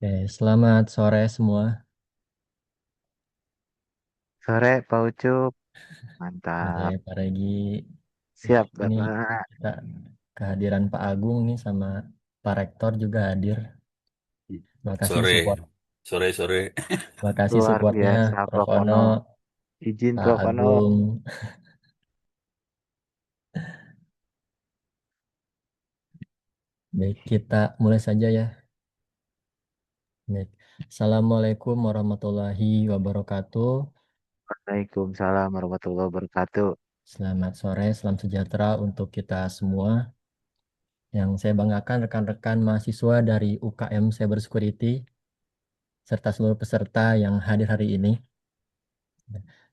Oke, selamat sore semua. Sore, Pak Ucup. Sore Mantap. Pak Regi. Siap, Ini Bapak. kita kehadiran Pak Agung nih sama Pak Rektor juga hadir. Terima kasih support, Sore, sore. terima kasih Luar supportnya biasa, Prof Prof. Ono, Ono. Izin, Pak Prof. Ono. Agung. Baik, kita mulai saja ya. Baik. Assalamualaikum warahmatullahi wabarakatuh. Waalaikumsalam warahmatullahi wabarakatuh. Selamat sore, salam sejahtera untuk kita semua. Yang saya banggakan rekan-rekan mahasiswa dari UKM Cybersecurity serta seluruh peserta yang hadir hari ini.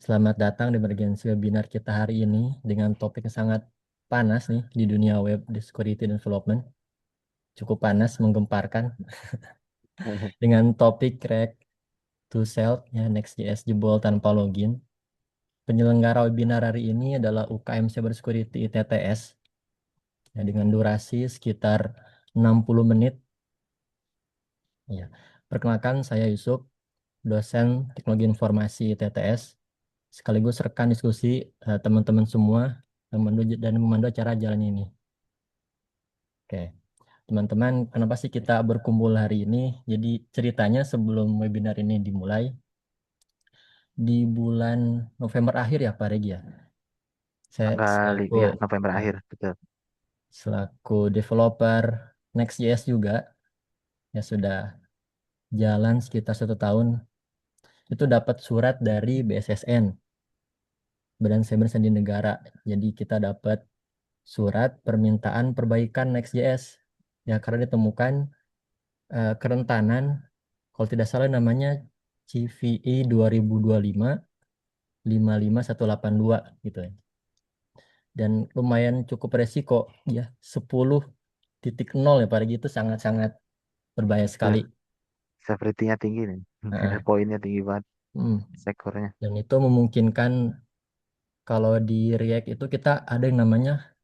Selamat datang di emergency webinar kita hari ini dengan topik yang sangat panas nih di dunia web di security dan development. Cukup panas, menggemparkan dengan topik crack to self ya Next.js jebol tanpa login. Penyelenggara webinar hari ini adalah UKM Cybersecurity ITTS ya, dengan durasi sekitar 60 menit. Ya. Perkenalkan saya Yusuf, dosen Teknologi Informasi ITTS, sekaligus rekan diskusi teman-teman semua yang memandu acara jalan ini. Oke, teman-teman, kenapa sih kita berkumpul hari ini? Jadi ceritanya sebelum webinar ini dimulai, di bulan November akhir ya Pak Regi ya, saya Ya, November ya, akhir, betul. selaku developer Next.js juga, ya sudah jalan sekitar 1 tahun, itu dapat surat dari BSSN, Badan Cyber Sandi Negara. Jadi kita dapat surat permintaan perbaikan Next.js. Ya, karena ditemukan kerentanan, kalau tidak salah namanya CVE 2025 55182 gitu ya. Dan lumayan cukup resiko ya 10.0 ya Pak Regi, itu sangat-sangat berbahaya sekali. Betul. Severity-nya tinggi nih. Heeh. Poinnya tinggi banget. Hmm. Skornya. Dan itu memungkinkan kalau di React itu kita ada yang namanya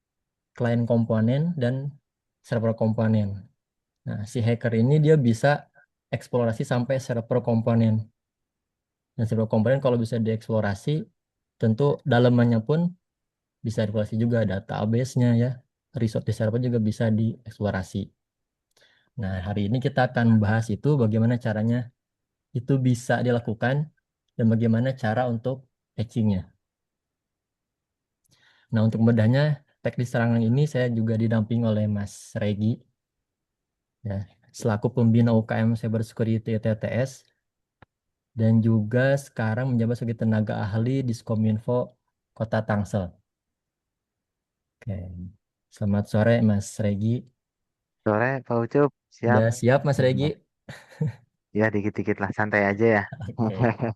client komponen dan server komponen. Nah, si hacker ini dia bisa eksplorasi sampai server komponen. Dan server komponen kalau bisa dieksplorasi, tentu dalamannya pun bisa dieksplorasi juga database-nya ya. Resource di server juga bisa dieksplorasi. Nah, hari ini kita akan membahas itu bagaimana caranya itu bisa dilakukan dan bagaimana cara untuk patchingnya. Nah, untuk membedahnya, teknis serangan ini saya juga didampingi oleh Mas Regi, ya, selaku pembina UKM Cybersecurity TTS dan juga sekarang menjabat sebagai tenaga ahli di Skominfo Kota Tangsel. Oke. Selamat sore Mas Regi. Sore, Pak Ucup. Siap. Udah siap Mas Regi? Hmm. Ya, dikit-dikit lah. Santai aja ya. Oke.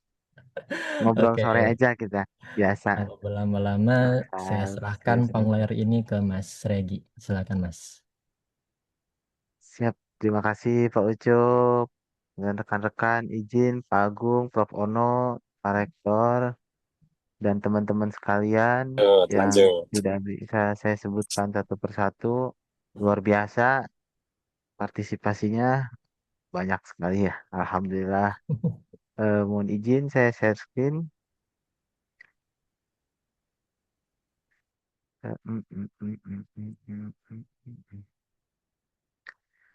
Ngobrol Oke. sore aja kita. Biasa. Nah, berlama-lama saya serahkan Serius-serius. panglayar ini ke Mas Regi. Silakan Mas. Siap. Terima kasih, Pak Ucup. Dan rekan-rekan, izin Pak Agung, Prof. Ono, Pak Rektor, dan teman-teman sekalian yang tidak bisa saya sebutkan satu persatu. Luar biasa partisipasinya banyak sekali ya. Alhamdulillah. Mohon izin saya share screen.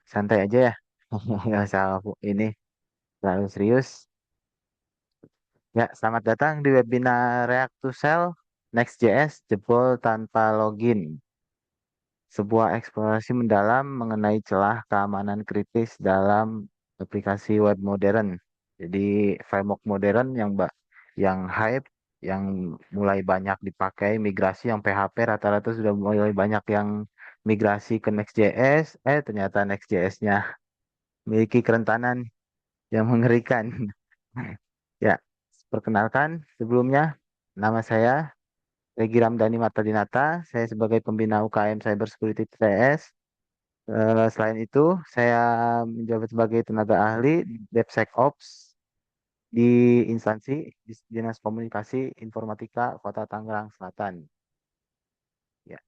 Santai aja ya. Nggak usah ini terlalu serius. Ya, selamat datang di webinar React to Sell Next.js jebol tanpa login. Sebuah eksplorasi mendalam mengenai celah keamanan kritis dalam aplikasi web modern. Jadi framework modern yang hype, yang mulai banyak dipakai, migrasi yang PHP rata-rata sudah mulai banyak yang migrasi ke Next.js. Ternyata Next.js-nya memiliki kerentanan yang mengerikan. Ya, perkenalkan sebelumnya nama saya Regi Ramdhani Martadinata. Saya sebagai pembina UKM Cybersecurity TTS. Selain itu, saya menjabat sebagai tenaga ahli DevSecOps di instansi di Dinas Komunikasi Informatika Kota Tangerang Selatan. Ya,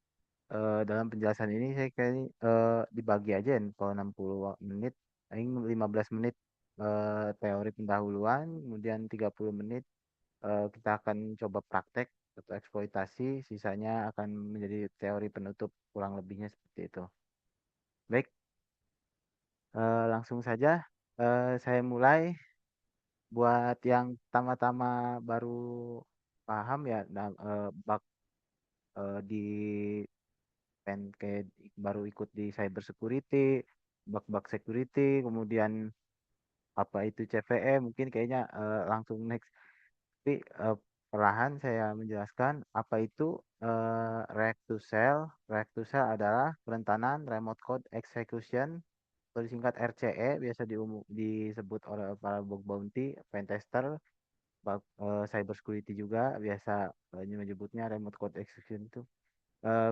dalam penjelasan ini saya kayaknya dibagi aja ya, kalau 60 menit, paling 15 menit. teori pendahuluan, kemudian 30 menit kita akan coba praktek atau eksploitasi, sisanya akan menjadi teori penutup kurang lebihnya seperti itu. Baik, langsung saja saya mulai. Buat yang pertama-tama baru paham ya, nah, bak di kayak baru ikut di cyber security, bug-bug security, kemudian apa itu CVE, mungkin kayaknya langsung next. Tapi perlahan saya menjelaskan apa itu React to Shell. React to Shell adalah kerentanan Remote Code Execution atau disingkat RCE, biasa disebut oleh para bug bounty, pentester, cyber security juga biasa menyebutnya remote code execution itu.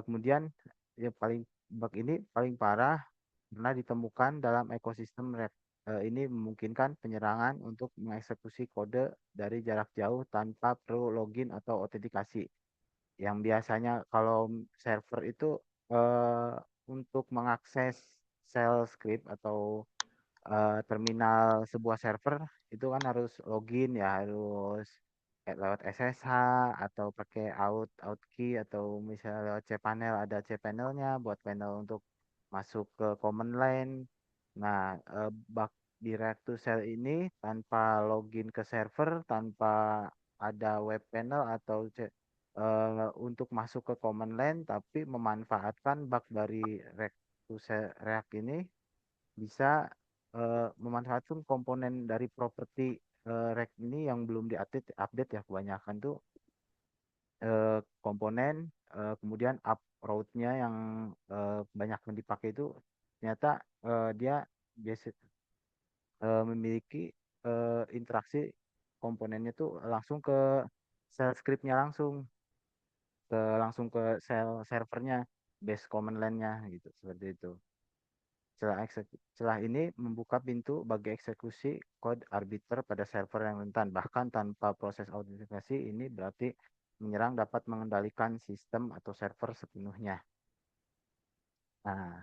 Kemudian yang paling bug ini paling parah pernah ditemukan dalam ekosistem React. Ini memungkinkan penyerangan untuk mengeksekusi kode dari jarak jauh tanpa perlu login atau autentikasi. Yang biasanya kalau server itu eh, untuk mengakses shell script atau terminal sebuah server itu kan harus login ya, harus kayak lewat SSH atau pakai out key atau misalnya lewat cPanel, ada cPanelnya buat panel untuk masuk ke command line. Nah, bug di React to Shell ini tanpa login ke server, tanpa ada web panel atau untuk masuk ke command line, tapi memanfaatkan bug dari React to Shell, React ini bisa memanfaatkan komponen dari properti React ini yang belum diupdate update ya, kebanyakan tuh komponen kemudian upload-nya yang banyak yang dipakai itu ternyata dia biasa memiliki interaksi komponennya tuh langsung ke shell script-nya, langsung ke shell servernya, base command line-nya gitu, seperti itu. Celah ini membuka pintu bagi eksekusi kode arbiter pada server yang rentan. Bahkan tanpa proses autentikasi, ini berarti menyerang dapat mengendalikan sistem atau server sepenuhnya. Nah,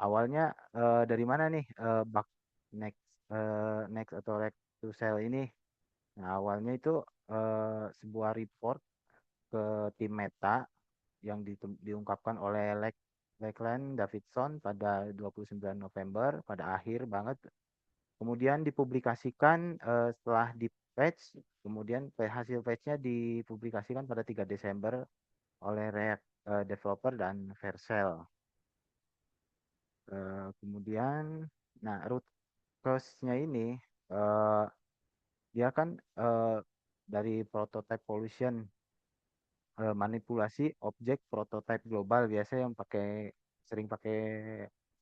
awalnya dari mana nih bug next next atau React to Shell ini? Nah, awalnya itu sebuah report ke tim Meta yang diungkapkan oleh Lakeland Davidson pada 29 November, pada akhir banget. Kemudian dipublikasikan setelah di patch, kemudian hasil patchnya dipublikasikan pada 3 Desember oleh React developer dan Vercel. Kemudian, nah root cause-nya ini eh, dia kan dari prototype pollution, manipulasi objek prototype global biasa yang sering pakai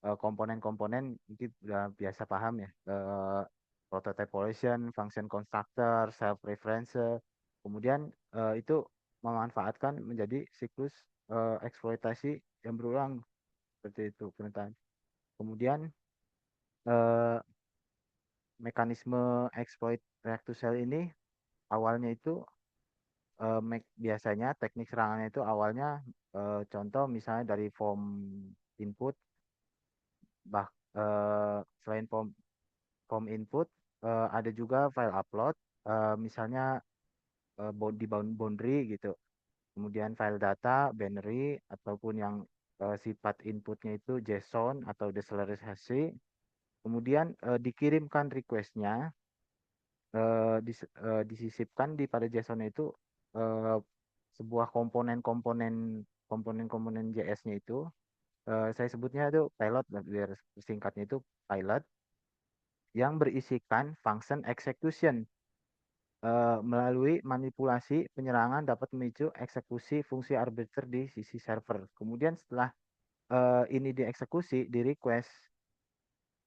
komponen-komponen itu udah biasa paham ya, prototype pollution, function constructor, self reference, kemudian itu memanfaatkan menjadi siklus eksploitasi yang berulang seperti itu pernyataan. Kemudian eh, mekanisme exploit React to Shell ini awalnya itu biasanya teknik serangannya itu awalnya contoh misalnya dari form input, selain form input ada juga file upload, misalnya di boundary gitu, kemudian file data binary ataupun yang sifat inputnya itu JSON atau deselerarisasi, kemudian dikirimkan requestnya, disisipkan di pada JSON itu eh, sebuah komponen-komponen JS-nya itu, saya sebutnya itu pilot, biar singkatnya itu pilot, yang berisikan function execution. Melalui manipulasi penyerangan dapat memicu eksekusi fungsi arbiter di sisi server. Kemudian setelah ini dieksekusi di request,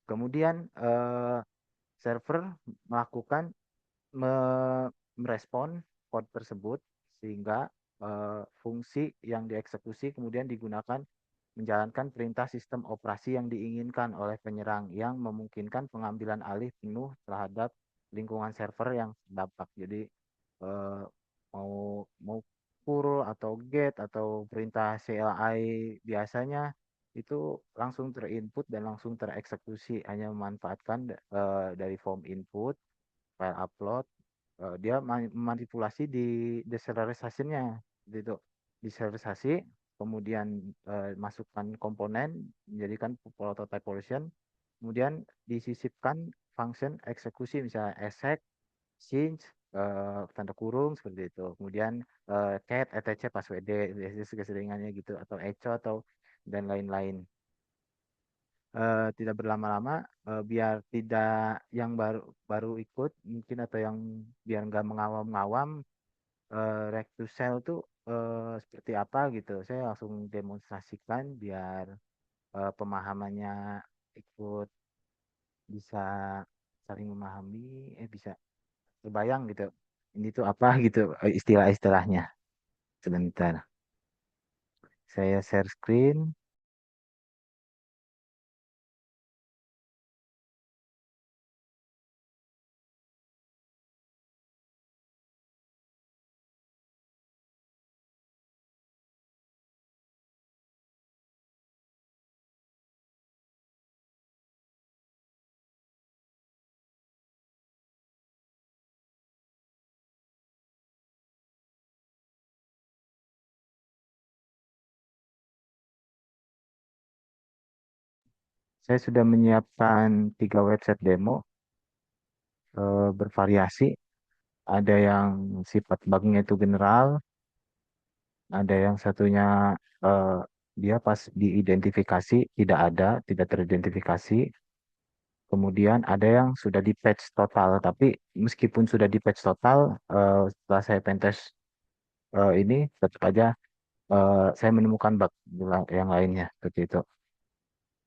kemudian server melakukan merespon code tersebut sehingga fungsi yang dieksekusi kemudian digunakan menjalankan perintah sistem operasi yang diinginkan oleh penyerang, yang memungkinkan pengambilan alih penuh terhadap lingkungan server yang terdampak. Jadi eh, mau mau curl atau get atau perintah CLI biasanya itu langsung terinput dan langsung tereksekusi, hanya memanfaatkan dari form input, file upload, dia manipulasi di deserialization-nya gitu. Deserialisasi, kemudian masukkan komponen, menjadikan prototype pollution, kemudian disisipkan function eksekusi, misalnya exec, since, tanda kurung seperti itu. Kemudian cat, etc, passwd, keseringannya gitu, atau echo atau dan lain-lain. Tidak berlama-lama, biar tidak yang baru baru ikut mungkin, atau yang biar nggak mengawam-ngawam, React to Shell tuh seperti apa gitu. Saya langsung demonstrasikan biar pemahamannya ikut bisa saling memahami, bisa terbayang gitu. Ini tuh apa gitu, istilah-istilahnya. Sebentar, saya share screen. Saya sudah menyiapkan 3 website demo, bervariasi. Ada yang sifat bugnya itu general, ada yang satunya eh, dia pas diidentifikasi tidak teridentifikasi. Kemudian ada yang sudah di patch total, tapi meskipun sudah di patch total, setelah saya pentest ini tetap aja saya menemukan bug yang lainnya seperti itu.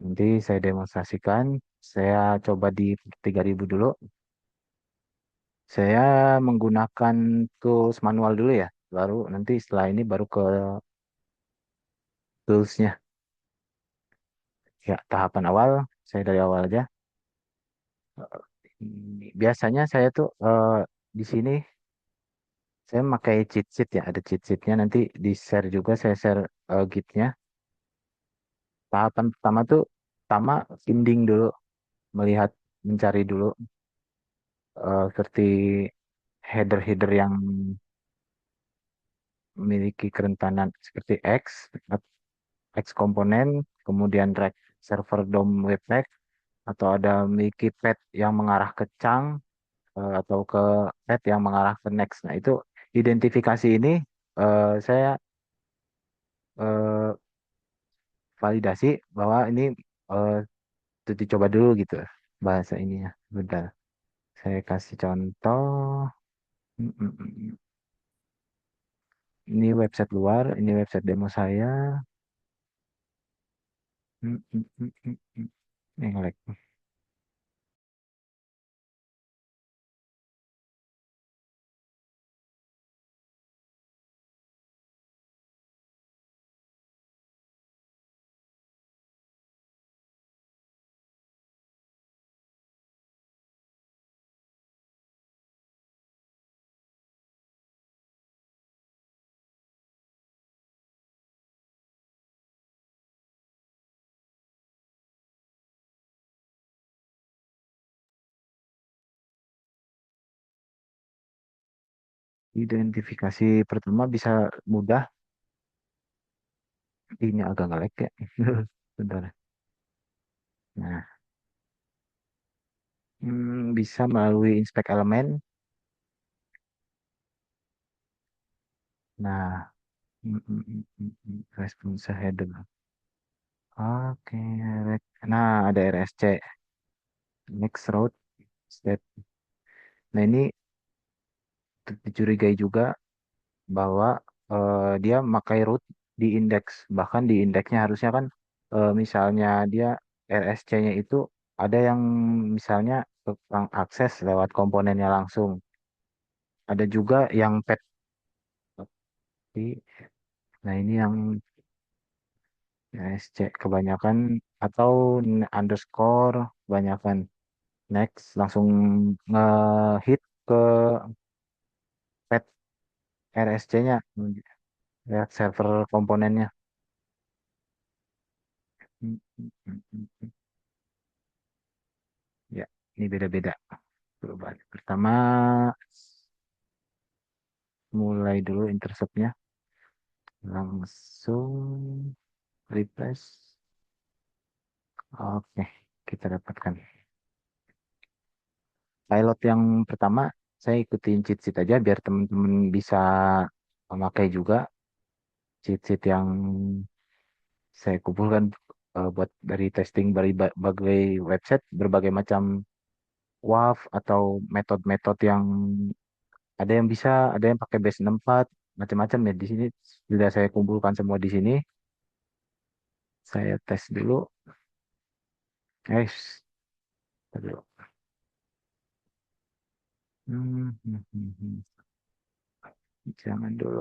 Nanti saya demonstrasikan, saya coba di 3000 dulu. Saya menggunakan tools manual dulu ya, baru nanti setelah ini baru ke toolsnya. Ya, tahapan awal, saya dari awal aja. Biasanya saya tuh di sini saya memakai cheat sheet ya, ada cheat sheetnya, nanti di share juga, saya share gitnya. Tahapan pertama tuh, pertama finding dulu, melihat, mencari dulu seperti header-header yang memiliki kerentanan seperti X komponen, kemudian rect server DOM webpack, atau ada memiliki path yang mengarah ke chunk, atau ke path yang mengarah ke next. Nah, itu identifikasi ini saya eh, validasi bahwa ini eh, itu dicoba dulu gitu bahasa ininya. Bentar, saya kasih contoh. Mm, mm, mm, mm. Ini website luar, ini website demo saya. Mm, mm, mm, mm, mm. Ini nge-lag. Identifikasi pertama bisa mudah, ini agak nge-lag ya. Bentar. Nah, bisa melalui inspect elemen. Nah, response header. Oke, nah ada RSC, next route step. Nah, ini dicurigai juga bahwa dia memakai root di indeks. Bahkan di indeksnya harusnya kan misalnya dia RSC-nya itu ada yang misalnya tukang akses lewat komponennya langsung. Ada juga yang pet. Nah, ini yang RSC kebanyakan, atau underscore kebanyakan. Next, langsung nge-hit ke pet RSC-nya, lihat server komponennya. Hmm, hmm, hmm, hmm, hmm. Ya, ini beda-beda perubahan. Pertama, mulai dulu interceptnya. Langsung refresh. Oke, kita dapatkan. Pilot yang pertama, saya ikutin cheat sheet aja biar teman-teman bisa memakai juga cheat sheet yang saya kumpulkan buat dari testing berbagai website, berbagai macam WAF atau metode-metode yang ada yang bisa, ada yang pakai base 64, macam-macam ya di sini. Sudah saya kumpulkan semua di sini. Saya tes dulu. Guys, dulu. Hmm. Jangan dulu.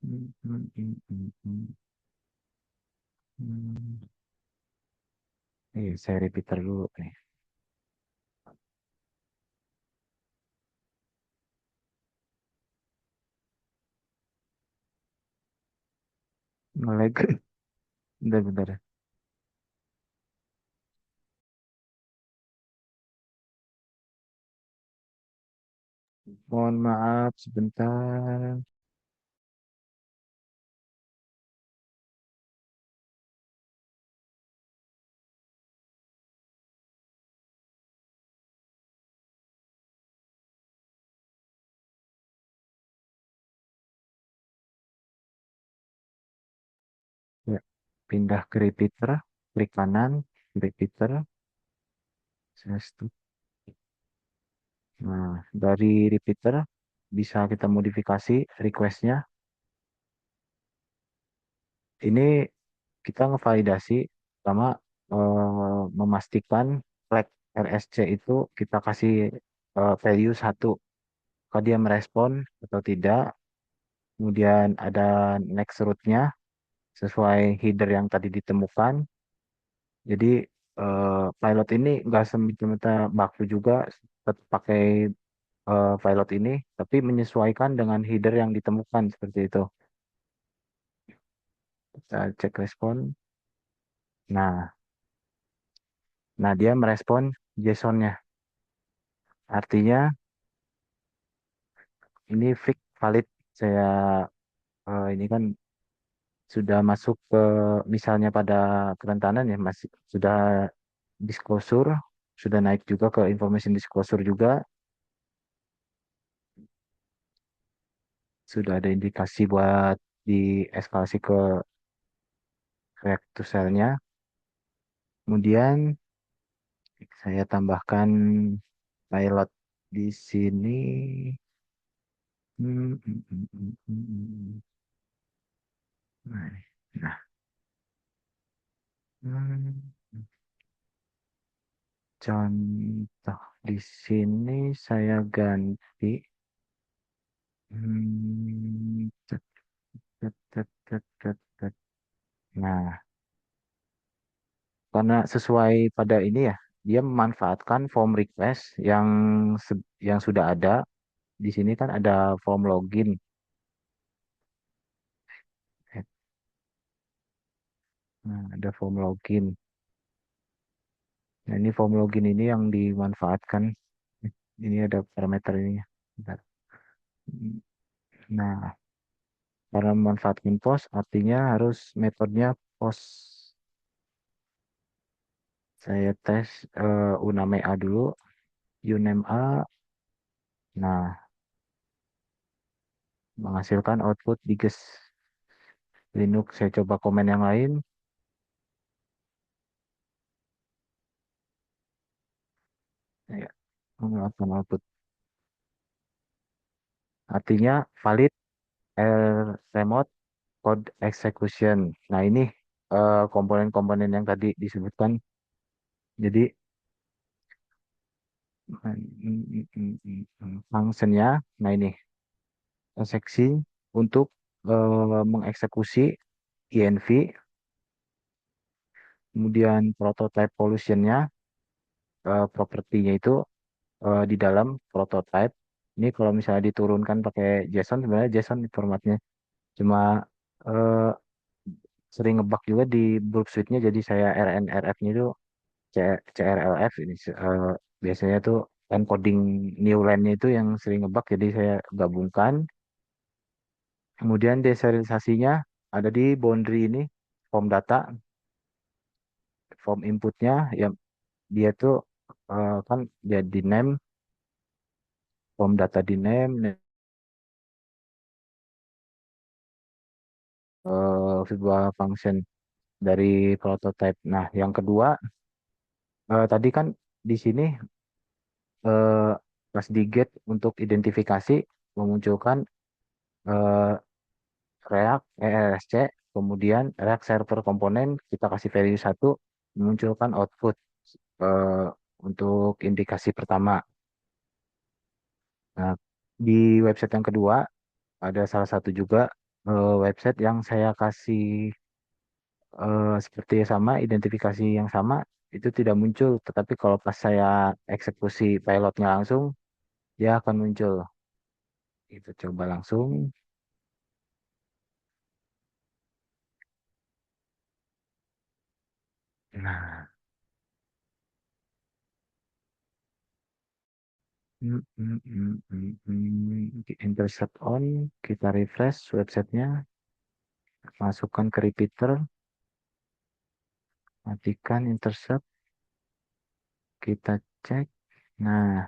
Hmm. Saya repeater dulu nih. Ngelag. Bentar-bentar. Mohon maaf sebentar. Ya, pindah ke repeater. Klik kanan, repeater. Saya stop. Nah, dari repeater bisa kita modifikasi requestnya. Ini kita ngevalidasi sama memastikan flag RSC itu kita kasih value 1. Kalau dia merespon atau tidak. Kemudian ada next route-nya sesuai header yang tadi ditemukan. Jadi pilot ini nggak semata-mata baku juga tetap pakai pilot ini, tapi menyesuaikan dengan header yang ditemukan seperti itu. Kita cek respon. Nah, nah dia merespon JSON-nya. Artinya ini fix valid. Saya ini kan sudah masuk ke misalnya pada kerentanan ya masih sudah disclosure, sudah naik juga ke information disclosure juga, sudah ada indikasi buat dieskalasi ke reactor cell-nya. Kemudian saya tambahkan pilot di sini. Nah, ini. Nah, hmm, contoh di sini saya ganti. Cet, cet, cet, cet, cet, cet. Nah, karena sesuai pada ini ya, dia memanfaatkan form request yang sudah ada. Di sini kan ada form login. Nah, ada form login. Nah, ini form login ini yang dimanfaatkan. Ini ada parameter ini. Bentar. Nah, karena memanfaatkan post, artinya harus metodenya post. Saya tes uname A dulu. Uname A. Nah, menghasilkan output Diges Linux. Saya coba komen yang lain. Ya, mengeluarkan output. Artinya valid remote code execution. Nah, ini komponen-komponen yang tadi disebutkan. Jadi functionnya, nah ini seksi untuk mengeksekusi INV, kemudian prototype pollutionnya, propertinya itu di dalam prototype. Ini kalau misalnya diturunkan pakai JSON, sebenarnya JSON formatnya cuma eh, sering ngebug juga di burp suite-nya, jadi saya RNRF-nya itu CRLF ini biasanya tuh encoding new line-nya itu yang sering ngebug, jadi saya gabungkan. Kemudian deserialisasinya ada di boundary ini, form data, form inputnya yang dia tuh kan dia di name, form data di name, sebuah function dari prototype. Nah, yang kedua, tadi kan di sini eh, pas di get untuk identifikasi memunculkan eh, React ERSC, kemudian React Server Komponen kita kasih value satu, memunculkan output eh, untuk indikasi pertama. Nah, di website yang kedua ada salah satu juga website yang saya kasih seperti sama identifikasi yang sama itu tidak muncul, tetapi kalau pas saya eksekusi pilotnya langsung dia akan muncul. Itu coba langsung. Nah, di intercept on, kita refresh websitenya, masukkan ke repeater, matikan intercept, kita cek. Nah,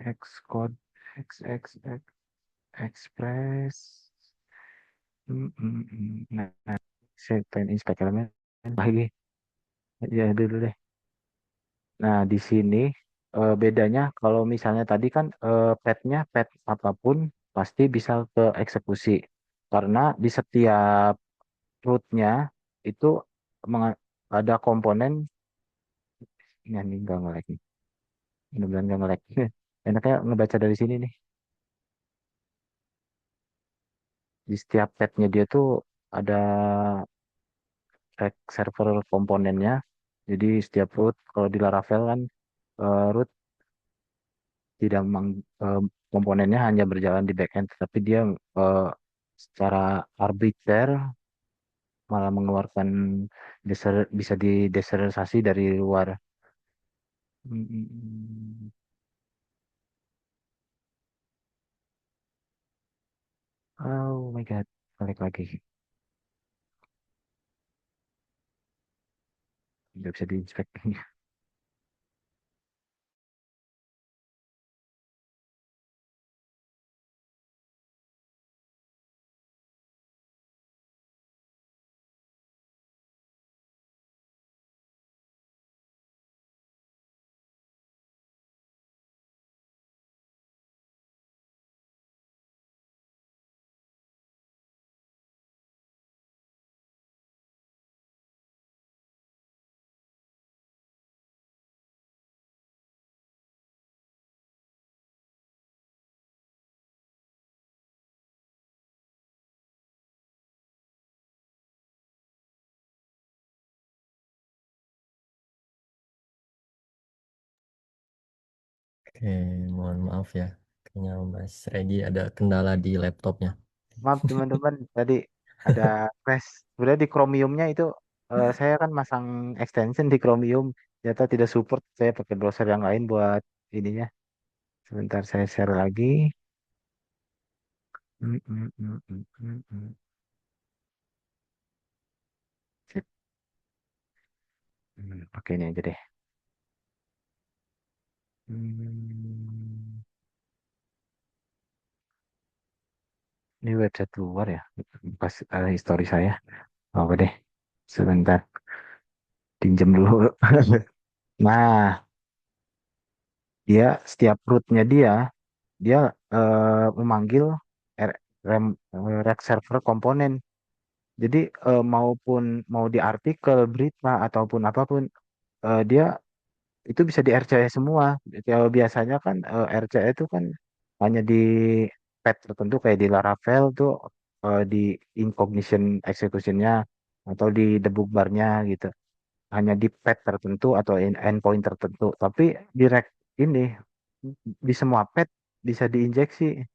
Xcode, XXX, Express. Nah, saya pengen inspect elemen lagi. Ya dulu deh. Nah, di sini bedanya kalau misalnya tadi kan petnya pet apapun pasti bisa ke eksekusi. Karena di setiap rootnya itu ada komponen. Ini nggak nge-lag nih. Benar-benar nggak nge-lag. Enaknya ngebaca dari sini nih. Di setiap petnya dia tuh ada server komponennya. Jadi setiap root kalau di Laravel kan root tidak komponennya hanya berjalan di backend, tapi dia eh, secara arbiter malah mengeluarkan bisa dideserialisasi dari luar. Hmm. Oh my God, balik lagi. Nggak bisa diinspek. Oke, mohon maaf ya. Kayaknya Mas Regi ada kendala di laptopnya. Maaf teman-teman, tadi ada crash. Sebenarnya di Chromium-nya itu saya kan masang extension di Chromium, ternyata tidak support. Saya pakai browser yang lain buat ininya. Sebentar saya share lagi. Hmm, hmm, hmm, hmm, hmm, hmm. Sip. Pakai ini aja deh. Hmm, ini website luar ya. Pas histori saya. Apa deh? Sebentar, pinjam dulu. Nah, dia setiap rootnya dia memanggil R- rack server komponen. Jadi maupun mau di artikel, berita ataupun apapun, dia itu bisa di RCE semua. Kalau biasanya kan RCE itu kan hanya di pet tertentu kayak di Laravel tuh di incognition executionnya atau di debug barnya gitu. Hanya di pet tertentu atau endpoint tertentu. Tapi di rack ini di semua pet bisa diinjeksi.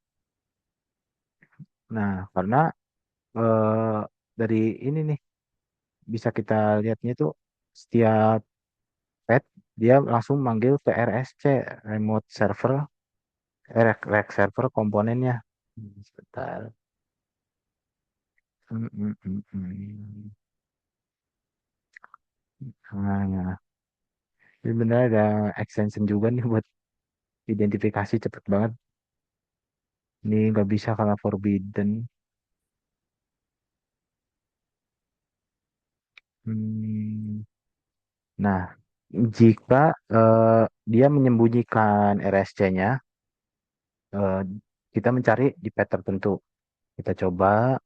Nah, karena eh, dari ini nih bisa kita lihatnya tuh setiap pet dia langsung manggil ke RSC, remote server, rack server komponennya. Sebentar. Nah, sebenarnya ada extension juga nih buat identifikasi cepet banget. Ini nggak bisa karena forbidden. Hmm, Nah, jika dia menyembunyikan RSC-nya, eh, kita mencari di pet tertentu. Kita coba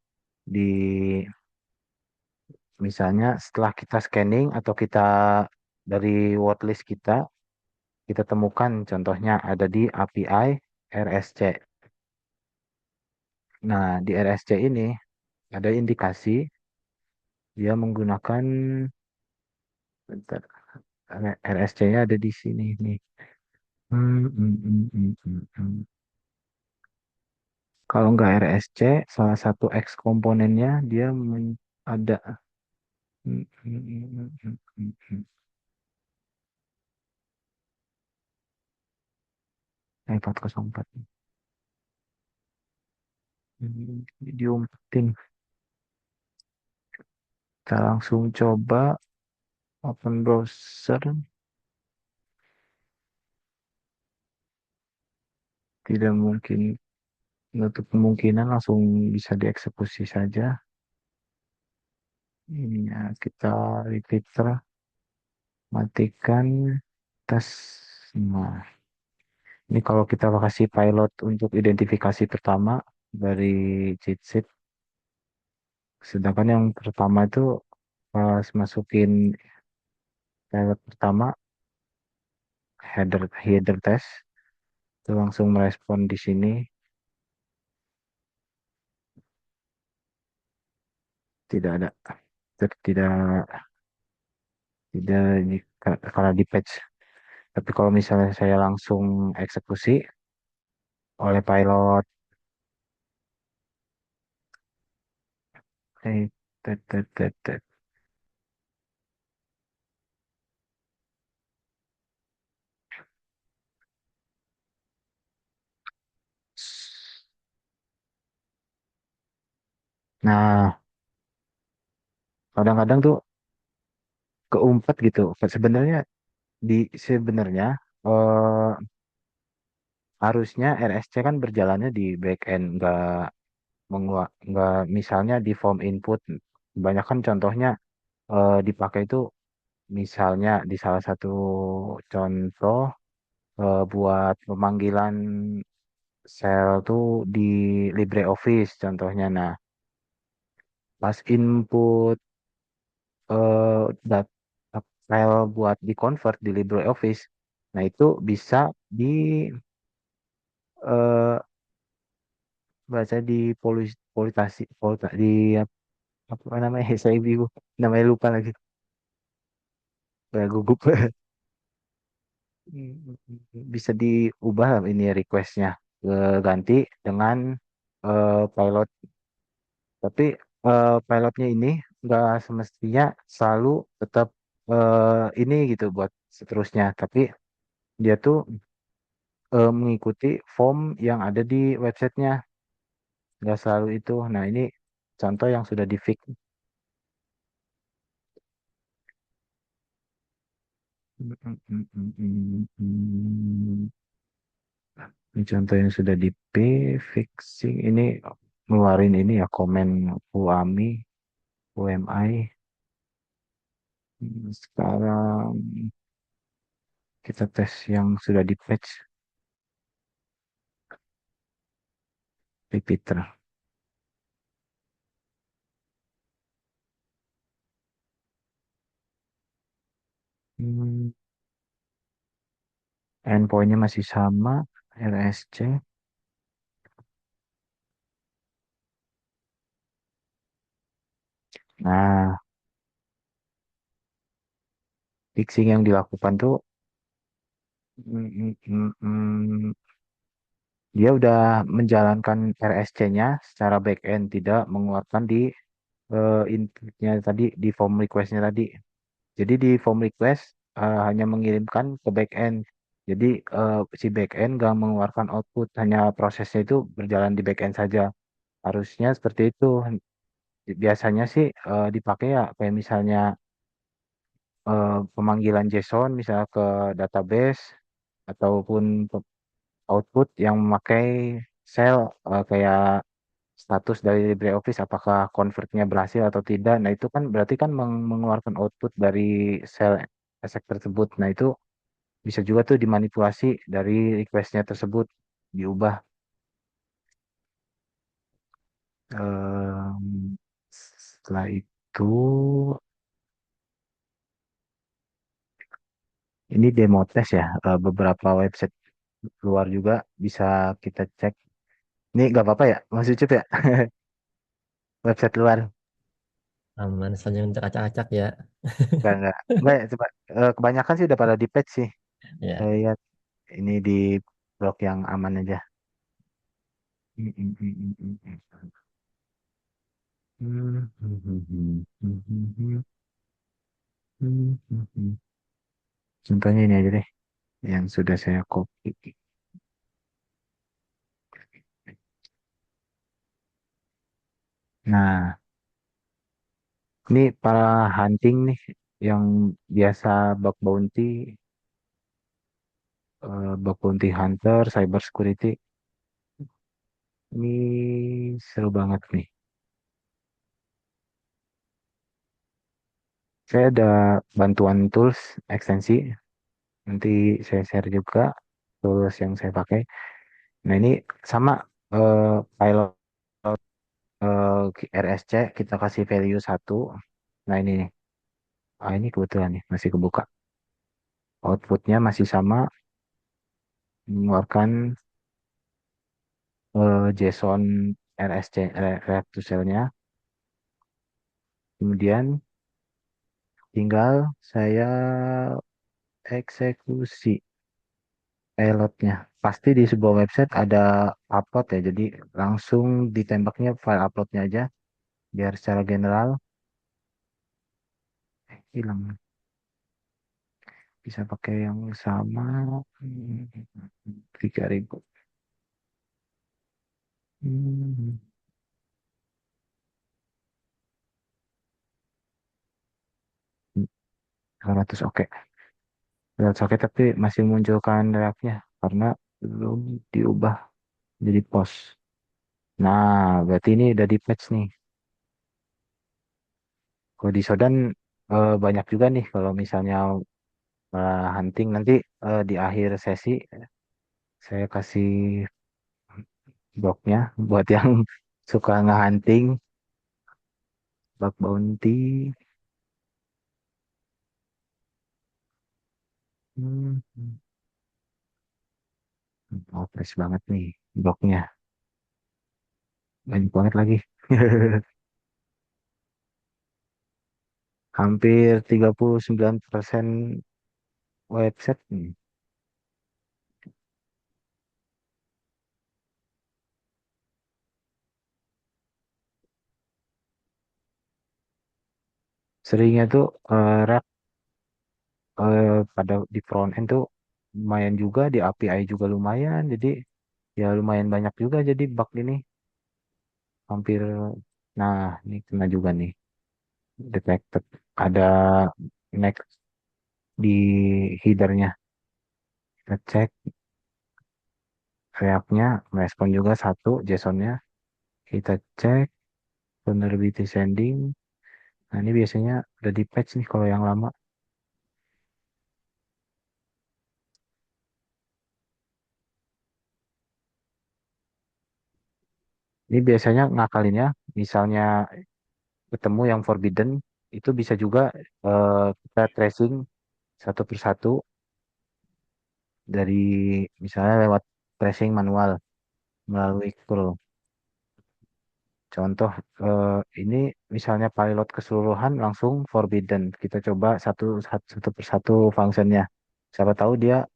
di misalnya setelah kita scanning atau kita dari wordlist kita temukan contohnya ada di API RSC. Nah, di RSC ini ada indikasi dia menggunakan bentar, RSC-nya ada di sini nih. Hmm. Kalau nggak RSC, salah satu X komponennya dia ada. Eh, 404. Diumpetin. Kita langsung coba open browser. Tidak mungkin menutup kemungkinan langsung bisa dieksekusi saja. Ini ya, kita repeater, matikan tes. Nah, ini kalau kita kasih pilot untuk identifikasi pertama dari cheat sheet. Sedangkan yang pertama itu pas masukin pilot pertama header test itu langsung merespon di sini tidak ada tidak tidak karena di patch. Tapi kalau misalnya saya langsung eksekusi oleh pilot, eh, tet, tet, tet, tet. Nah, kadang-kadang tuh keumpet gitu. Sebenarnya sebenarnya eh, harusnya RSC kan berjalannya di backend, nggak misalnya di form input. Banyak kan contohnya dipakai itu misalnya di salah satu contoh buat pemanggilan sel tuh di LibreOffice contohnya. Nah, pas input dat file buat di convert di LibreOffice, nah itu bisa dibaca di politasi, di apa namanya saya bingung namanya lupa lagi gugup. Bisa diubah ini requestnya ganti dengan pilot, tapi pilotnya ini nggak semestinya selalu tetap ini gitu buat seterusnya, tapi dia tuh mengikuti form yang ada di websitenya, nggak selalu itu. Nah, ini contoh yang sudah di fix. Ini contoh yang sudah di fixing. Ini ngeluarin ini ya komen UAMI, UMI. Sekarang kita tes yang sudah di patch repeater. Hmm, Endpointnya masih sama, RSC. Nah, fixing yang dilakukan tuh mm, mm, mm, mm, dia udah menjalankan RSC-nya secara back end, tidak mengeluarkan di inputnya tadi, di form request-nya tadi. Jadi di form request hanya mengirimkan ke back end. Jadi si back end nggak mengeluarkan output, hanya prosesnya itu berjalan di back end saja. Harusnya seperti itu. Biasanya sih dipakai ya kayak misalnya pemanggilan JSON misalnya ke database ataupun output yang memakai cell kayak status dari LibreOffice apakah convertnya berhasil atau tidak. Nah, itu kan berarti kan mengeluarkan output dari cell esek tersebut. Nah, itu bisa juga tuh dimanipulasi dari requestnya tersebut, diubah. Setelah itu, ini demo test ya, beberapa website luar juga bisa kita cek. Ini nggak apa-apa ya, Mas Ucup ya, website luar. Aman saja untuk acak-acak ya. Nggak ya, coba. Kebanyakan sih udah pada di patch sih. Saya Ya, lihat ini di blog yang aman aja. Contohnya ini aja deh, yang sudah saya copy. Nah, ini para hunting nih, yang biasa bug bounty, bug bounty hunter, cyber security. Ini seru banget nih. Saya ada bantuan tools ekstensi. Nanti saya share juga tools yang saya pakai. Nah, ini sama pilot RSC kita kasih value satu. Nah, ini nih. Ah, ini kebetulan nih masih kebuka. Outputnya masih sama, mengeluarkan JSON RSC React to Shell-nya. Kemudian tinggal saya eksekusi payloadnya. Pasti di sebuah website ada upload ya, jadi langsung ditembaknya file uploadnya aja, biar secara general hilang. Bisa pakai yang sama. 3.000. 200 oke. 200 oke, tapi masih munculkan react karena belum diubah jadi post. Nah, berarti ini udah di patch nih. Kalau di Sodan banyak juga nih kalau misalnya hunting nanti di akhir sesi saya kasih blognya buat yang suka nge-hunting bug bounty. Hmm. Oh, fresh banget nih blognya. Banyak banget lagi. Hampir 39% website nih. Seringnya tuh pada di front end tuh lumayan juga, di API juga lumayan. Jadi ya lumayan banyak juga jadi bug ini. Hampir, nah ini kena juga nih. Detected. Ada next di headernya. Kita cek React-nya, merespon juga satu JSON-nya. Kita cek vulnerability sending. Nah, ini biasanya udah di patch nih kalau yang lama. Ini biasanya ngakalinnya, misalnya ketemu yang forbidden, itu bisa juga kita tracing satu persatu dari misalnya lewat tracing manual melalui curl. Contoh ini misalnya pilot keseluruhan langsung forbidden. Kita coba satu persatu functionnya. Siapa tahu dia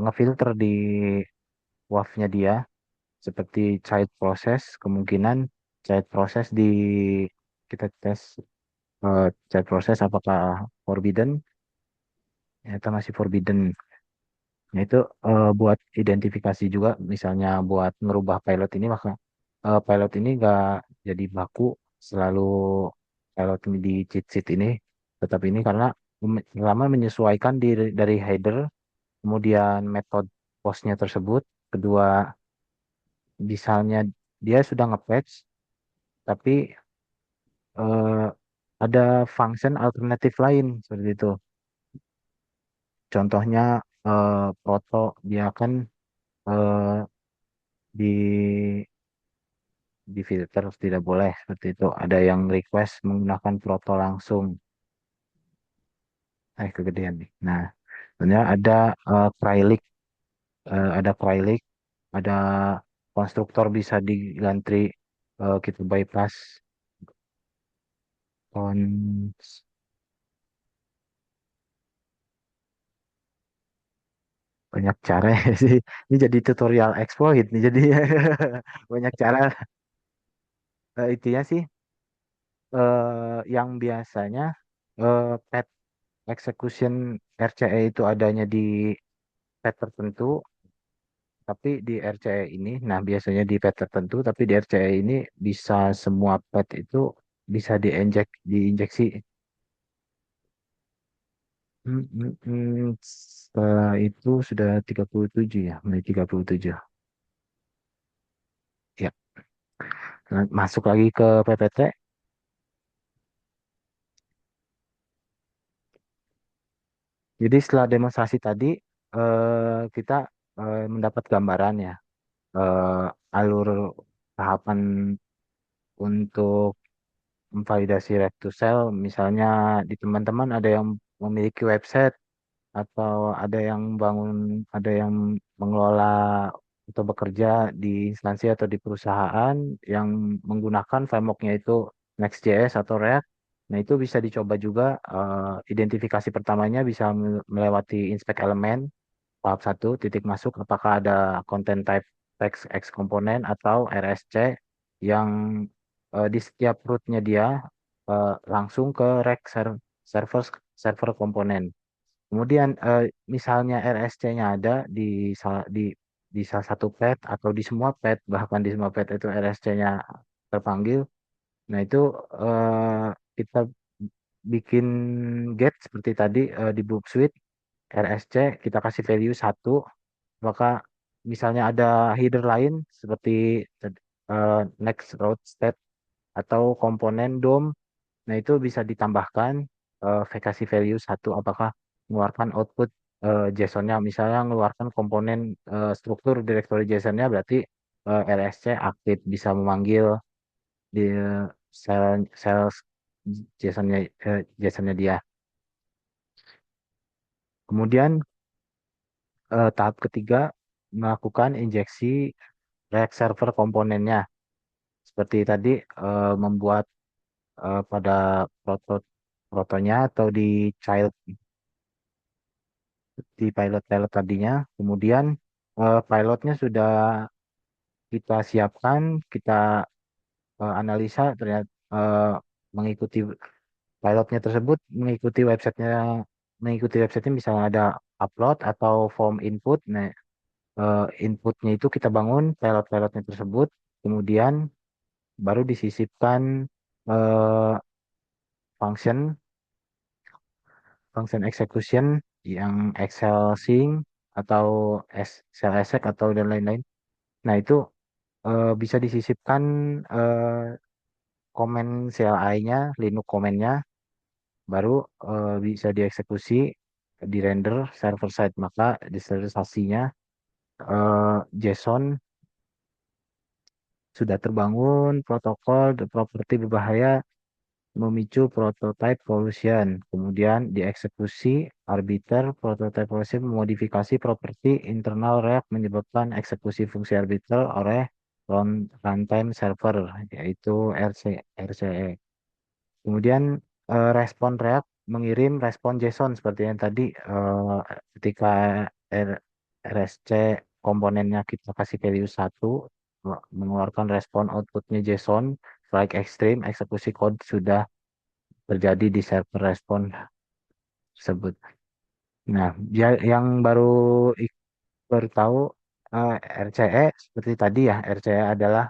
ngefilter di WAF-nya dia. seperti child process, kemungkinan child process kita tes child process apakah forbidden, ternyata masih forbidden. Nah, itu buat identifikasi juga, misalnya buat merubah pilot ini, maka pilot ini nggak jadi baku selalu pilot ini di cheat sheet ini, tetap ini karena pertama menyesuaikan dari header, kemudian metode postnya tersebut, kedua misalnya dia sudah nge-patch, tapi eh, ada function alternatif lain seperti itu. Contohnya proto dia kan eh, di di filter tidak boleh seperti itu. Ada yang request menggunakan proto langsung. Kegedean nih. Nah, sebenarnya ada Krylik, ada konstruktor bisa diganti, kita bypass cons banyak cara ya sih. Ini jadi tutorial exploit nih. Jadi banyak cara. Intinya sih yang biasanya pet execution RCE itu adanya di pet tertentu, tapi di RCE ini, nah biasanya di pet tertentu, tapi di RCE ini bisa semua pet itu bisa diinjeksi. Setelah itu sudah 37 ya, mulai 37. Ya, nah, masuk lagi ke PPT. Jadi setelah demonstrasi tadi, kita mendapat gambaran ya, alur tahapan untuk validasi Rack to Cell. Misalnya di teman-teman ada yang memiliki website, atau ada yang mengelola atau bekerja di instansi atau di perusahaan yang menggunakan frameworknya itu Next.js atau React. Nah, itu bisa dicoba juga. Identifikasi pertamanya bisa melewati inspect elemen, tahap satu, titik masuk, apakah ada content type text X komponen atau RSC yang di setiap rootnya dia langsung ke rack server server komponen. Kemudian misalnya RSC-nya ada di salah satu pet atau di semua pet, bahkan di semua pet itu RSC-nya terpanggil. Nah, itu kita bikin get seperti tadi di book suite RSC, kita kasih value satu. Maka misalnya ada header lain seperti next route state atau komponen DOM. Nah, itu bisa ditambahkan kasih value satu, apakah mengeluarkan output JSON-nya. Misalnya mengeluarkan komponen struktur directory JSON-nya, berarti RSC aktif bisa memanggil di sel JSON-nya JSON-nya dia. Kemudian tahap ketiga melakukan injeksi React Server komponennya. Seperti tadi membuat pada proto protonya atau child di pilot-pilot tadinya. Kemudian pilotnya sudah kita siapkan, kita analisa, ternyata mengikuti pilotnya tersebut, mengikuti websitenya misalnya ada upload atau form input. Nah, inputnya itu kita bangun pilot-pilotnya tersebut, kemudian baru disisipkan eh, function function execution yang Excel sync atau Excel exec atau dan lain-lain. Nah, itu bisa disisipkan komen CLI-nya, Linux komennya, baru bisa dieksekusi di render server side. Maka diserialisasinya JSON sudah terbangun, protokol properti berbahaya memicu prototype pollution. Kemudian dieksekusi arbiter prototype pollution memodifikasi properti internal React menyebabkan eksekusi fungsi arbiter oleh runtime server, yaitu RCE. Kemudian respon React mengirim respon JSON seperti yang tadi, ketika RSC komponennya kita kasih value satu, mengeluarkan respon outputnya JSON, flag extreme, eksekusi code sudah terjadi di server respon tersebut. Nah, dia yang baru tahu RCE seperti tadi ya, RCE adalah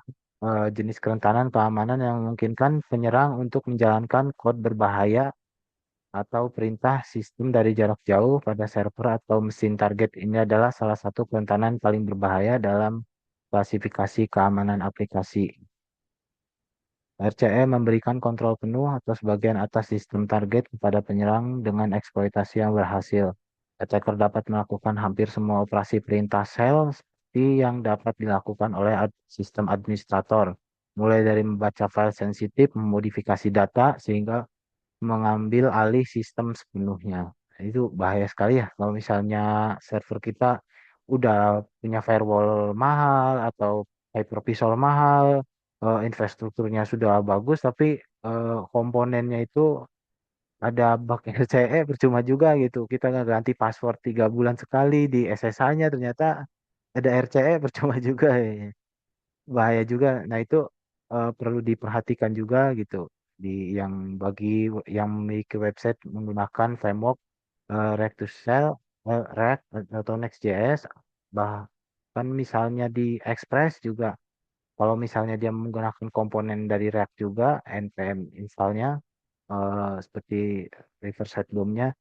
jenis kerentanan keamanan yang memungkinkan penyerang untuk menjalankan kode berbahaya atau perintah sistem dari jarak jauh pada server atau mesin target. Ini adalah salah satu kerentanan paling berbahaya dalam klasifikasi keamanan aplikasi. RCE memberikan kontrol penuh atas bagian atas sistem target kepada penyerang dengan eksploitasi yang berhasil. Attacker dapat melakukan hampir semua operasi perintah shell seperti yang dapat dilakukan oleh sistem administrator, mulai dari membaca file sensitif, memodifikasi data, sehingga mengambil alih sistem sepenuhnya. Itu bahaya sekali ya kalau misalnya server kita udah punya firewall mahal atau hypervisor mahal, infrastrukturnya sudah bagus, tapi komponennya itu ada bug RCE percuma juga gitu. Kita nggak ganti password 3 bulan sekali di SSH-nya ternyata ada RCE percuma juga ya. Bahaya juga. Nah itu perlu diperhatikan juga gitu. Di yang bagi yang memiliki website menggunakan framework React to Shell, React atau Next.js, bahkan misalnya di Express juga. Kalau misalnya dia menggunakan komponen dari React juga, npm installnya seperti reverse side DOM-nya.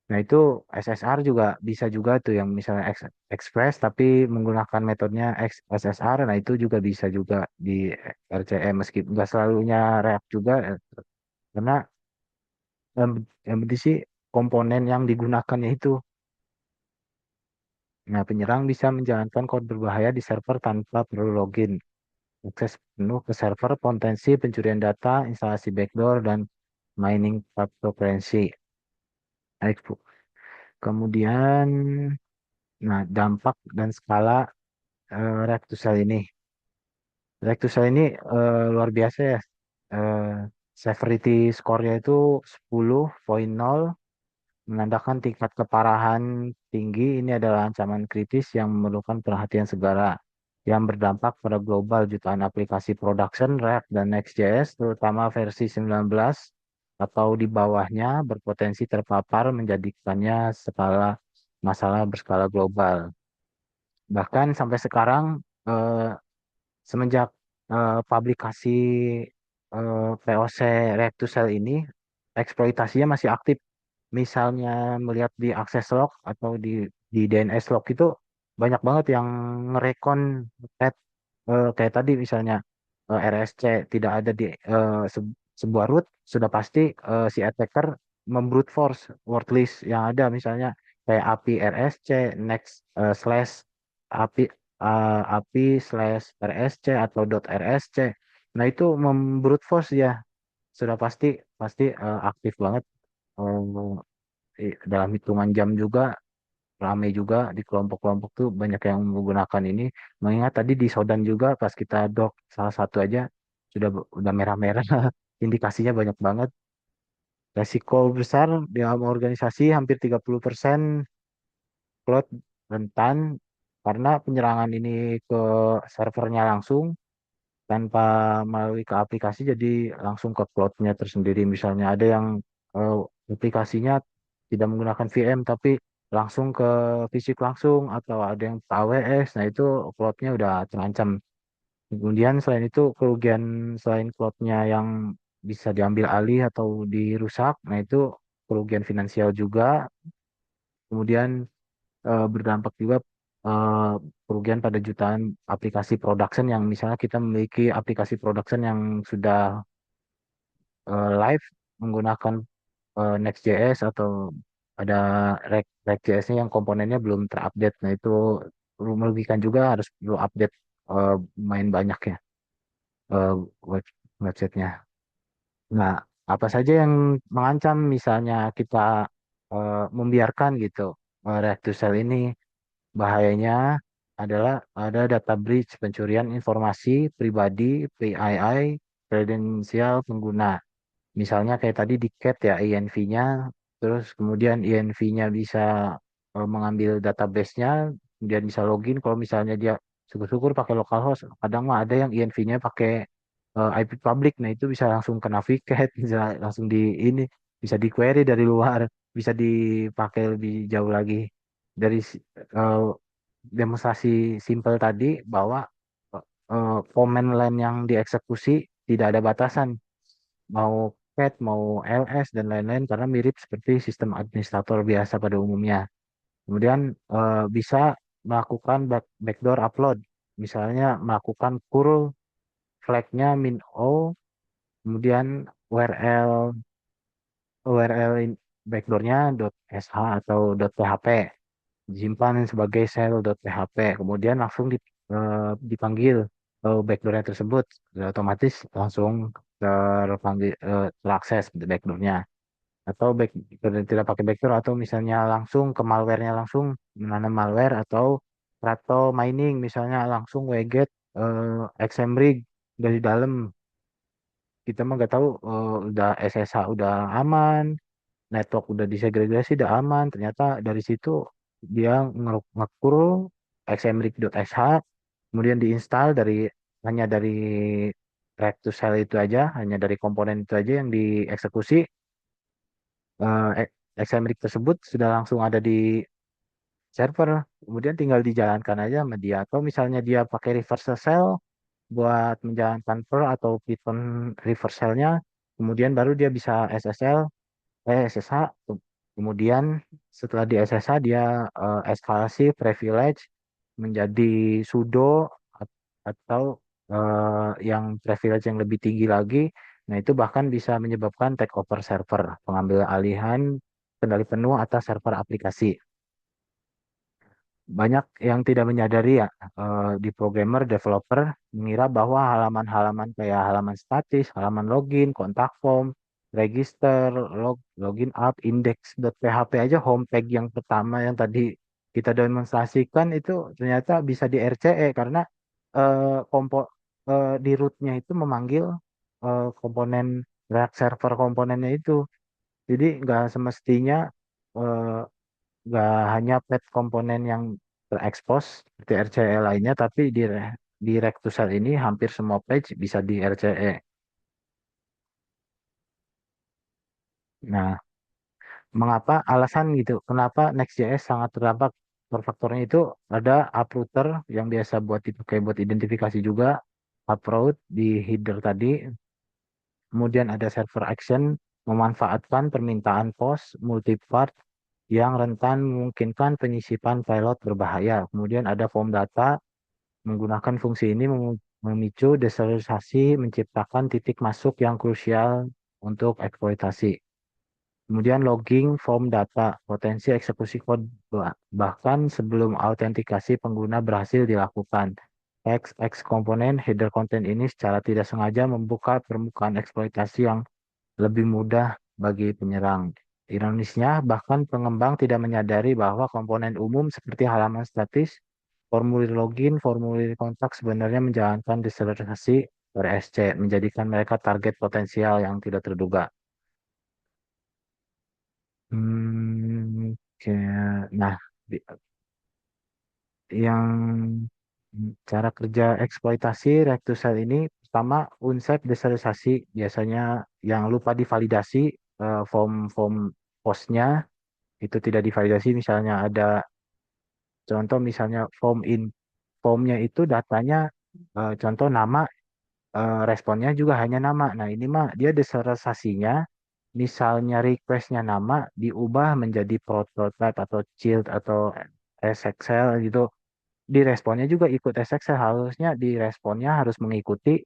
Nah, itu SSR juga bisa juga tuh yang misalnya Express tapi menggunakan metodenya SSR. Nah, itu juga bisa juga di RCE meski nggak selalunya React juga karena yang penting sih komponen yang digunakannya itu. Nah, penyerang bisa menjalankan kode berbahaya di server tanpa perlu login. Akses penuh ke server, potensi pencurian data, instalasi backdoor, dan mining cryptocurrency. Baik, Bu. Kemudian, nah, dampak dan skala Rectusel ini. Rectusel ini luar biasa ya. Eh, Severity score-nya itu 10.0, menandakan tingkat keparahan tinggi. Ini adalah ancaman kritis yang memerlukan perhatian segera, yang berdampak pada global jutaan aplikasi production React dan Next.js, terutama versi 19 atau di bawahnya, berpotensi terpapar menjadikannya skala masalah berskala global. Bahkan sampai sekarang eh, semenjak publikasi POC React to Shell ini, eksploitasinya masih aktif. Misalnya melihat di akses log atau di DNS log itu banyak banget yang ngerekon thread, kayak tadi misalnya RSC tidak ada di sebuah root, sudah pasti si attacker membrute force word list yang ada misalnya kayak API RSC next slash API API slash RSC atau .rsc. Nah itu membrute force ya, sudah pasti pasti aktif banget. Dalam hitungan jam juga ramai juga di kelompok-kelompok tuh banyak yang menggunakan ini. Mengingat tadi di Sodan juga pas kita doc salah satu aja udah merah-merah, indikasinya banyak banget. Resiko besar di dalam organisasi hampir 30% cloud rentan karena penyerangan ini ke servernya langsung tanpa melalui ke aplikasi, jadi langsung ke cloudnya tersendiri. Misalnya ada yang eh, aplikasinya tidak menggunakan VM tapi langsung ke fisik langsung, atau ada yang ke AWS, nah itu cloudnya udah terancam. Kemudian selain itu kerugian selain cloudnya yang bisa diambil alih atau dirusak, nah itu kerugian finansial juga. Kemudian berdampak juga eh, kerugian pada jutaan aplikasi production yang misalnya kita memiliki aplikasi production yang sudah live menggunakan Next.js atau ada React.js-nya yang komponennya belum terupdate. Nah, itu merugikan juga, harus perlu update eh, main banyak ya eh, web websitenya. Nah, apa saja yang mengancam misalnya kita membiarkan gitu React to Shell ini. Bahayanya adalah ada data breach, pencurian informasi pribadi, PII, kredensial pengguna. Misalnya kayak tadi di cat ya INV-nya, terus kemudian INV-nya bisa mengambil database-nya, kemudian bisa login kalau misalnya dia syukur-syukur pakai localhost. Kadang mah ada yang INV-nya pakai IP public, nah itu bisa langsung ke navigate, bisa langsung di ini, bisa di query dari luar, bisa dipakai lebih jauh lagi dari eh, demonstrasi simpel tadi bahwa command line yang dieksekusi tidak ada batasan, mau cat, mau ls dan lain-lain karena mirip seperti sistem administrator biasa pada umumnya. Kemudian bisa melakukan backdoor upload, misalnya melakukan curl flagnya min o, kemudian backdoornya .sh atau .php disimpan sebagai shell.php, kemudian langsung dipanggil backdoornya tersebut. Otomatis langsung terpanggil, terakses backdoornya. Atau tidak pakai backdoor, atau misalnya langsung ke malwarenya, langsung menanam malware, atau mining misalnya langsung wget xmrig dari dalam. Kita mah nggak tahu, udah SSH udah aman, network udah disegregasi udah aman, ternyata dari situ dia ngekurl xmrig.sh, kemudian diinstal hanya dari rack to cell itu aja, hanya dari komponen itu aja yang dieksekusi. Xmrig tersebut sudah langsung ada di server, kemudian tinggal dijalankan aja sama dia. Atau misalnya dia pakai reversal shell buat menjalankan Perl atau Python reversal-nya, kemudian baru dia bisa SSH. Kemudian setelah di SSH dia eskalasi privilege menjadi sudo atau yang privilege yang lebih tinggi lagi. Nah, itu bahkan bisa menyebabkan take over server, pengambil alihan kendali penuh atas server aplikasi. Banyak yang tidak menyadari ya, di programmer developer mengira bahwa halaman-halaman kayak halaman statis, halaman login, kontak form, register, login up, index.php aja, homepage yang pertama yang tadi kita demonstrasikan itu ternyata bisa di RCE karena eh, kompo, di rootnya itu memanggil komponen React server komponennya itu. Jadi nggak semestinya eh, nggak hanya pet komponen yang terekspos seperti RCE lainnya, tapi di Rectusel ini hampir semua page bisa di RCE. Nah, mengapa alasan gitu? Kenapa Next.js sangat terdampak? Faktornya itu ada uproot yang biasa buat dipakai buat identifikasi juga, uproot di header tadi. Kemudian ada server action memanfaatkan permintaan post multipart yang rentan memungkinkan penyisipan payload berbahaya. Kemudian ada form data. Menggunakan fungsi ini memicu desentralisasi, menciptakan titik masuk yang krusial untuk eksploitasi. Kemudian logging form data, potensi eksekusi kode bahkan sebelum autentikasi pengguna berhasil dilakukan. X komponen header content ini secara tidak sengaja membuka permukaan eksploitasi yang lebih mudah bagi penyerang. Ironisnya, bahkan pengembang tidak menyadari bahwa komponen umum seperti halaman statis, formulir login, formulir kontak sebenarnya menjalankan desentralisasi RSC, menjadikan mereka target potensial yang tidak terduga. Oke. Nah, di- yang cara kerja eksploitasi Rectusel ini, pertama unset desentralisasi, biasanya yang lupa divalidasi, form-form postnya itu tidak divalidasi, misalnya ada contoh, misalnya formnya itu datanya contoh nama, responnya juga hanya nama. Nah, ini mah dia desentralisasinya, misalnya requestnya nama diubah menjadi prototype atau child atau SXL gitu. Di responnya juga ikut SXL, harusnya di responnya harus mengikuti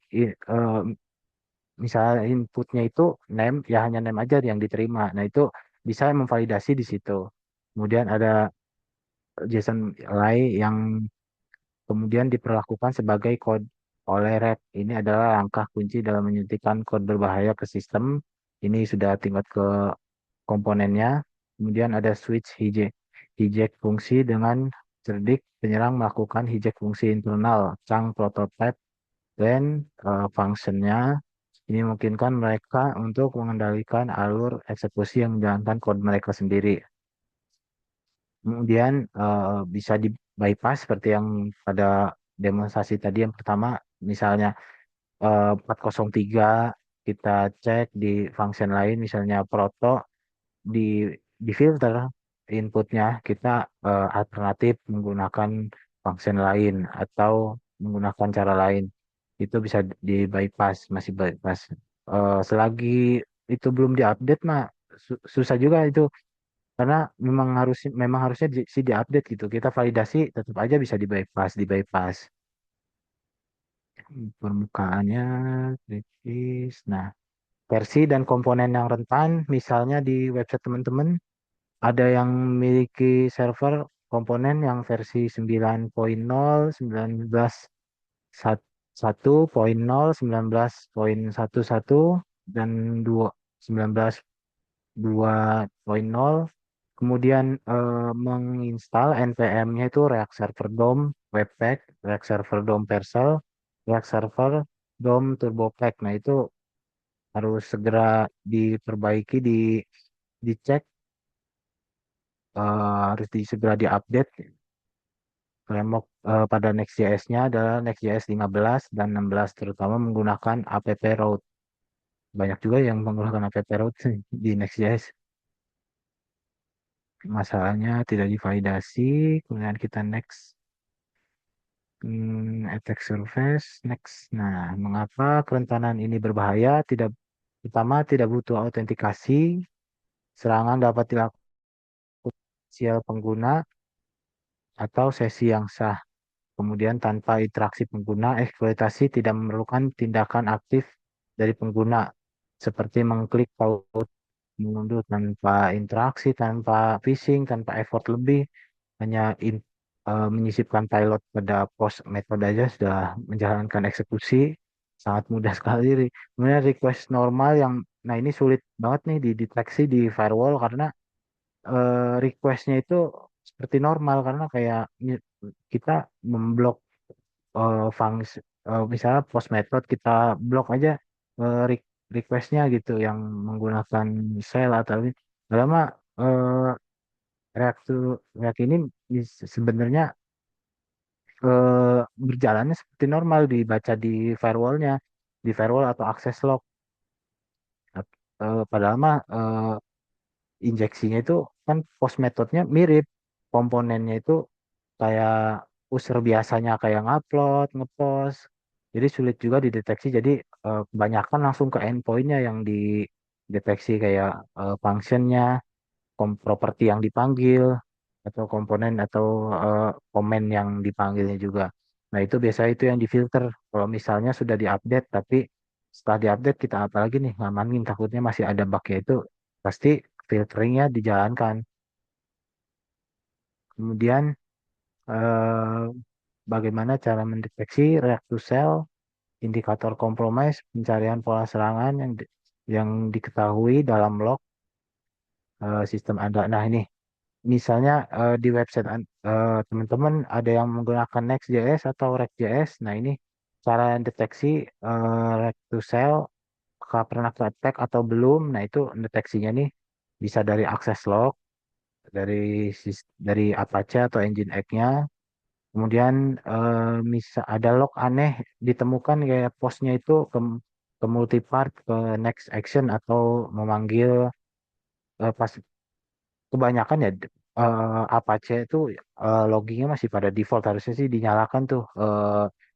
misalnya inputnya itu name, ya hanya name aja yang diterima. Nah, itu bisa memvalidasi di situ. Kemudian ada JSON array yang kemudian diperlakukan sebagai kode oleh RED. Ini adalah langkah kunci dalam menyuntikkan kode berbahaya ke sistem. Ini sudah tingkat ke komponennya. Kemudian ada switch hijack fungsi dengan cerdik, penyerang melakukan hijack fungsi internal, chunk prototype, dan functionnya. Ini memungkinkan mereka untuk mengendalikan alur eksekusi yang menjalankan kode mereka sendiri. Kemudian bisa di bypass seperti yang pada demonstrasi tadi yang pertama, misalnya 403 kita cek di function lain, misalnya proto di di filter inputnya kita alternatif menggunakan function lain atau menggunakan cara lain, itu bisa di bypass, masih bypass. Selagi itu belum diupdate mah susah juga itu, karena memang harusnya sih diupdate gitu, kita validasi tetap aja bisa di bypass permukaannya kritis. Nah, versi dan komponen yang rentan, misalnya di website teman-teman ada yang memiliki server komponen yang versi 9.0, 19.1.0, 19.11 dan 19.2.0. Kemudian menginstal NPM-nya itu React Server DOM Webpack, React Server DOM Vercel, React Server DOM Turbo Pack. Nah, itu harus segera diperbaiki, dicek, harus segera diupdate. Framework pada Next.js-nya adalah Next.js 15 dan 16, terutama menggunakan app route. Banyak juga yang menggunakan app route di Next.js. Masalahnya tidak divalidasi. Kemudian kita next. Attack surface, next. Nah, mengapa kerentanan ini berbahaya? Pertama, tidak butuh autentikasi. Serangan dapat dilakukan sial pengguna atau sesi yang sah. Kemudian tanpa interaksi pengguna, eksploitasi tidak memerlukan tindakan aktif dari pengguna, seperti mengklik paut mengunduh tanpa interaksi, tanpa phishing, tanpa effort lebih, hanya menyisipkan pilot pada post metode aja sudah menjalankan eksekusi, sangat mudah sekali. Kemudian request normal yang, nah ini sulit banget nih dideteksi di firewall, karena requestnya itu seperti normal, karena kayak kita memblok fungsi, misalnya post method kita blok aja requestnya gitu yang menggunakan shell atau ini. Lama React React ini sebenarnya berjalannya seperti normal, dibaca di firewall atau access log. Padahal mah injeksinya itu kan post methodnya mirip, komponennya itu kayak user biasanya, kayak ngupload, ngepost. Jadi sulit juga dideteksi. Jadi kebanyakan langsung ke endpointnya yang dideteksi, kayak functionnya, properti yang dipanggil, atau komponen atau komen yang dipanggilnya juga. Nah, itu biasanya itu yang difilter. Kalau misalnya sudah diupdate, tapi setelah diupdate kita apalagi nih ngamanin, takutnya masih ada bugnya, itu pasti filteringnya dijalankan. Kemudian eh, bagaimana cara mendeteksi react to cell, indikator compromise, pencarian pola serangan yang diketahui dalam log sistem Anda. Nah, ini misalnya di website teman-teman ada yang menggunakan Next.js atau React.js. Nah, ini cara deteksi React to Cell, apakah pernah ke attack atau belum. Nah, itu deteksinya nih bisa dari access log, dari dari Apache atau Nginx-nya. Kemudian ada log aneh ditemukan, kayak postnya itu ke multipart, ke next action, atau memanggil pas kebanyakan ya Apache itu loggingnya masih pada default, harusnya sih dinyalakan tuh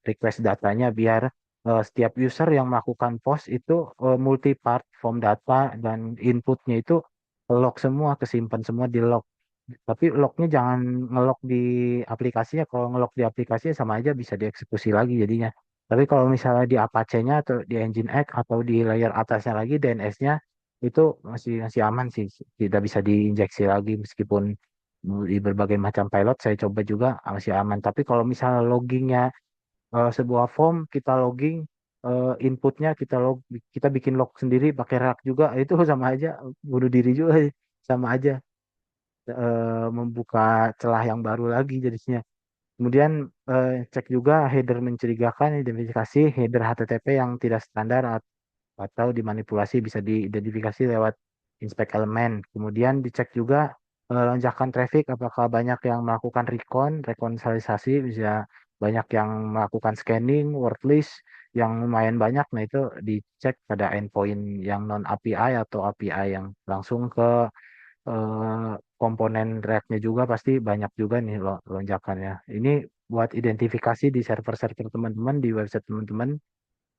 request datanya, biar setiap user yang melakukan post itu multi part form data dan inputnya itu log semua, kesimpan semua di log. Tapi lognya jangan ngelog di aplikasinya. Kalau ngelog di aplikasinya sama aja bisa dieksekusi lagi jadinya. Tapi kalau misalnya di Apache-nya atau di Nginx atau di layer atasnya lagi DNS-nya, itu masih masih aman sih, tidak bisa diinjeksi lagi, meskipun di berbagai macam pilot saya coba juga masih aman. Tapi kalau misalnya loggingnya sebuah form kita logging, inputnya kita bikin log sendiri pakai React juga, itu sama aja bunuh diri juga, sama aja membuka celah yang baru lagi jadinya. Kemudian cek juga header mencurigakan, identifikasi header HTTP yang tidak standar atau dimanipulasi, bisa diidentifikasi lewat inspect elemen. Kemudian dicek juga lonjakan traffic, apakah banyak yang melakukan reconciliasi, bisa banyak yang melakukan scanning, word list yang lumayan banyak. Nah, itu dicek pada endpoint yang non API atau API yang langsung ke komponen React-nya juga pasti banyak juga nih lonjakannya. Ini buat identifikasi di server-server teman-teman, di website teman-teman,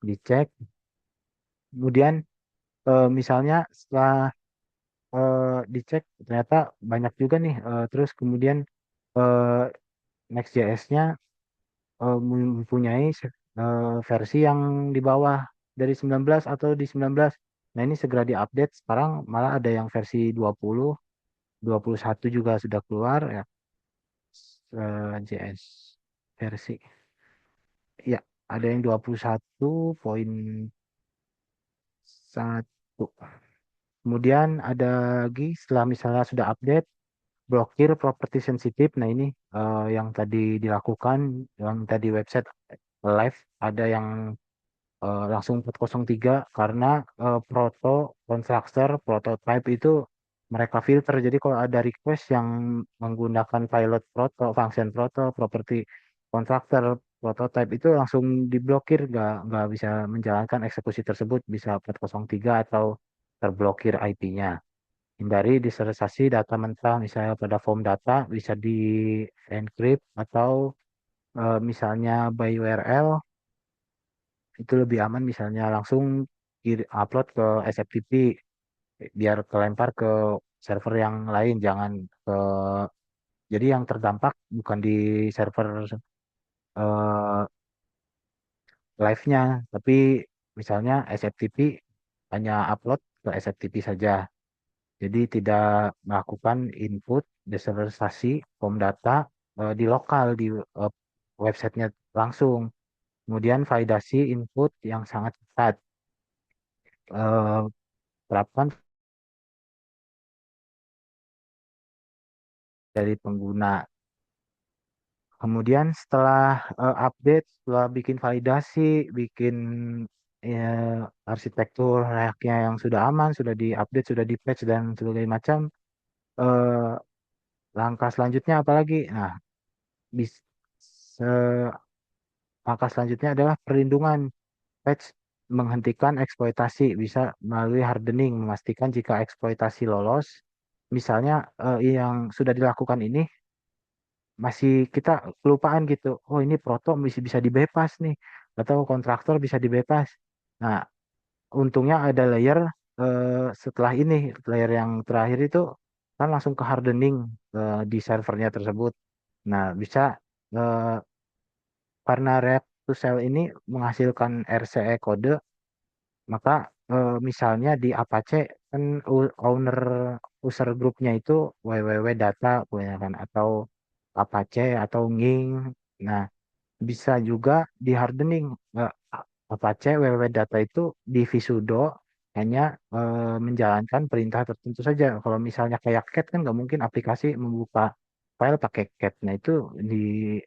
dicek. Kemudian misalnya setelah dicek ternyata banyak juga nih, terus kemudian eh, Next.js-nya mempunyai versi yang di bawah dari 19 atau di 19. Nah, ini segera diupdate. Sekarang malah ada yang versi 20, 21 juga sudah keluar ya, JS versi. Ya, ada yang 21.1. Kemudian ada lagi setelah misalnya sudah update, blokir properti sensitif. Nah, ini yang tadi dilakukan, yang tadi website live ada yang langsung 403 karena proto constructor prototype itu mereka filter. Jadi kalau ada request yang menggunakan pilot proto, function proto, property constructor prototype itu langsung diblokir, nggak bisa menjalankan eksekusi tersebut, bisa 403 atau terblokir IP-nya. Hindari diserialisasi data mentah, misalnya pada form data bisa di encrypt atau misalnya by URL itu lebih aman, misalnya langsung upload ke SFTP biar kelempar ke server yang lain, jangan ke, jadi yang terdampak bukan di server eh, live-nya, tapi misalnya SFTP hanya upload ke SFTP saja. Jadi tidak melakukan input desentralisasi form data di lokal di eh, websitenya langsung. Kemudian validasi input yang sangat ketat. Terapkan dari pengguna. Kemudian setelah update, setelah bikin validasi, bikin arsitektur React-nya yang sudah aman, sudah di-update, sudah di-patch dan sebagainya macam, eh, langkah selanjutnya apalagi? Nah, bis, se- langkah selanjutnya adalah perlindungan. Patch menghentikan eksploitasi, bisa melalui hardening, memastikan jika eksploitasi lolos. Misalnya yang sudah dilakukan ini masih kita kelupaan gitu. Oh, ini proto bisa bisa dibypass nih, atau kontraktor bisa dibypass. Nah, untungnya ada layer setelah ini, layer yang terakhir itu kan langsung ke hardening di servernya tersebut. Nah, bisa eh, karena React to Shell ini menghasilkan RCE kode, maka misalnya di Apache kan owner user groupnya itu www.data kebanyakan, atau Apache atau Nging. Nah, bisa juga di hardening. Apache www.data itu di visudo hanya menjalankan perintah tertentu saja. Kalau misalnya kayak cat kan nggak mungkin aplikasi membuka file pakai cat. Nah, itu di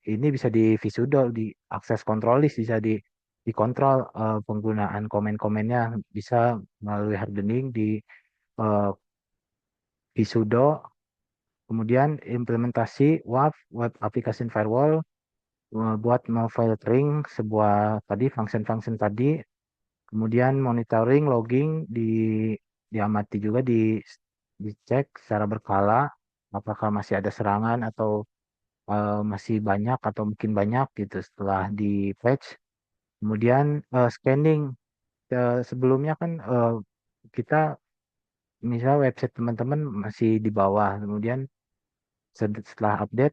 ini bisa di visudo, di akses control list, bisa dikontrol penggunaan komen-komennya, bisa melalui hardening di eh, visudo. Kemudian implementasi WAF, Web Application Firewall, buat memfiltering sebuah tadi function-function tadi. Kemudian monitoring, logging diamati juga, dicek secara berkala apakah masih ada serangan atau masih banyak atau mungkin banyak gitu setelah di patch. Kemudian scanning. Sebelumnya kan kita misal website teman-teman masih di bawah, kemudian setelah update,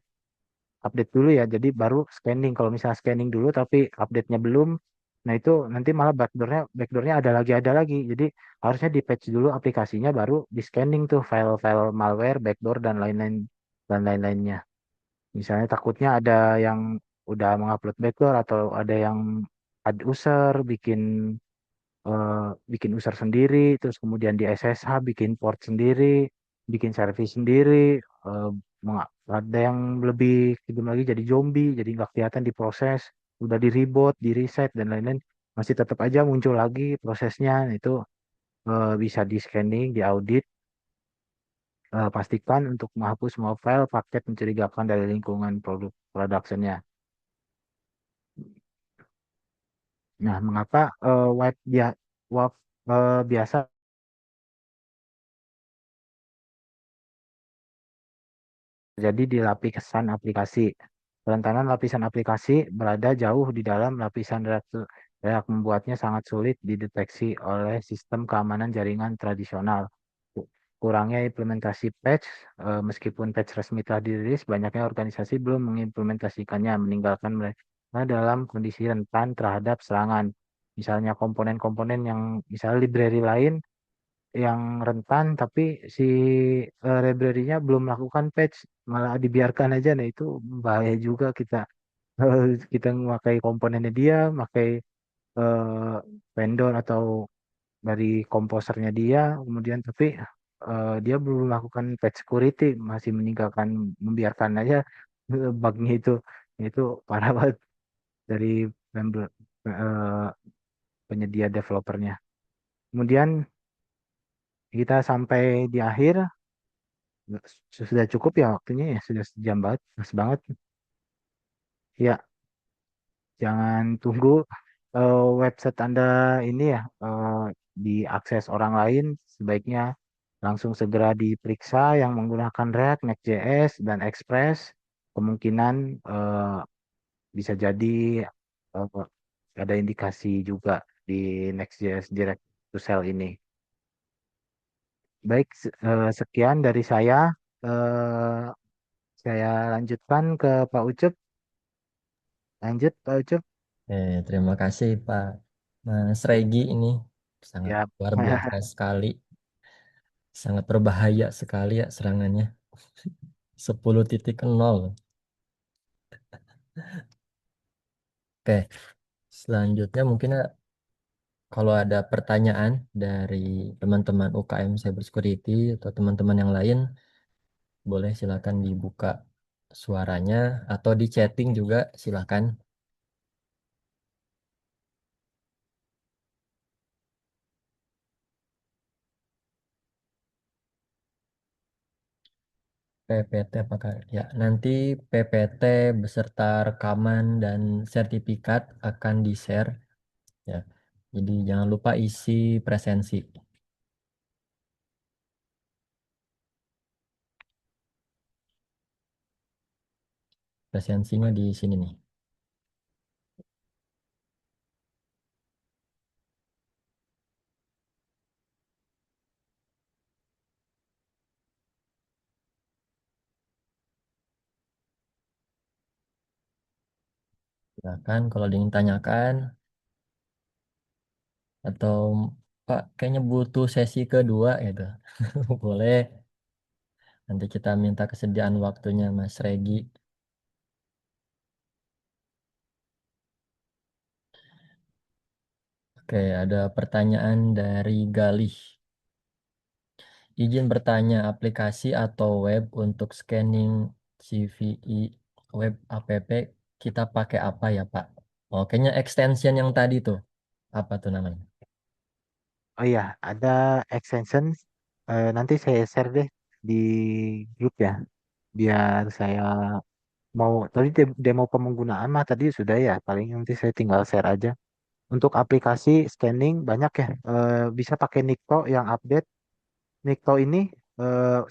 update dulu ya, jadi baru scanning. Kalau misalnya scanning dulu tapi update-nya belum, nah itu nanti malah backdoornya ada lagi. Jadi harusnya di patch dulu aplikasinya, baru di scanning tuh file-file malware, backdoor dan lain-lainnya. Misalnya takutnya ada yang udah mengupload backdoor, atau ada yang add user, eh, bikin user sendiri, terus kemudian di SSH bikin port sendiri, bikin service sendiri, eh, ada yang lebih kejam lagi jadi zombie, jadi nggak kelihatan diproses, udah di reboot, di reset dan lain-lain, masih tetap aja muncul lagi prosesnya. Itu bisa di scanning, di audit, pastikan untuk menghapus semua file paket mencurigakan dari lingkungan produk productionnya. Nah, mengapa web biasa terjadi di lapisan aplikasi? Kerentanan lapisan aplikasi berada jauh di dalam lapisan React membuatnya sangat sulit dideteksi oleh sistem keamanan jaringan tradisional. Kurangnya implementasi patch, meskipun patch resmi telah dirilis, banyaknya organisasi belum mengimplementasikannya, meninggalkan mereka dalam kondisi rentan terhadap serangan. Misalnya komponen-komponen yang, misalnya library lain yang rentan, tapi si library-nya belum melakukan patch, malah dibiarkan aja. Nah, itu bahaya juga kita. Kita memakai komponennya dia, pakai eh, vendor atau dari komposernya dia, kemudian tapi dia belum melakukan patch security, masih meninggalkan, membiarkan aja bugnya itu parah banget dari eh, penyedia developernya. Kemudian kita sampai di akhir, sudah cukup ya waktunya ya, sudah sejam banget, pas banget. Ya, jangan tunggu website Anda ini ya diakses orang lain, sebaiknya langsung segera diperiksa yang menggunakan React, Next.js, dan Express. Kemungkinan bisa jadi eh, ada indikasi juga di Next.js Direct to Cell ini. Baik, sekian dari saya. Eh, saya lanjutkan ke Pak Ucup. Lanjut, Pak Ucup. Terima kasih Pak Mas Regi ini sangat Ya. luar biasa sekali, sangat berbahaya sekali ya serangannya. 10.0. Oke, selanjutnya mungkin kalau ada pertanyaan dari teman-teman UKM Cybersecurity atau teman-teman yang lain, boleh silakan dibuka suaranya atau di chatting juga silakan. PPT apakah ya nanti PPT beserta rekaman dan sertifikat akan di-share ya. Jadi jangan lupa isi presensi. Presensinya di sini nih. Silakan kalau ada yang tanyakan atau Pak kayaknya butuh sesi kedua gitu. Boleh. Nanti kita minta kesediaan waktunya Mas Regi. Oke, ada pertanyaan dari Galih. Izin bertanya, aplikasi atau web untuk scanning CVI web app kita pakai apa ya, Pak? Oh, kayaknya extension yang tadi tuh. Apa tuh namanya? Oh iya, ada extension. Nanti saya share deh di grup ya, biar saya mau tadi demo penggunaan mah tadi sudah ya, paling nanti saya tinggal share aja. Untuk aplikasi scanning banyak ya, bisa pakai Nikto yang update. Nikto ini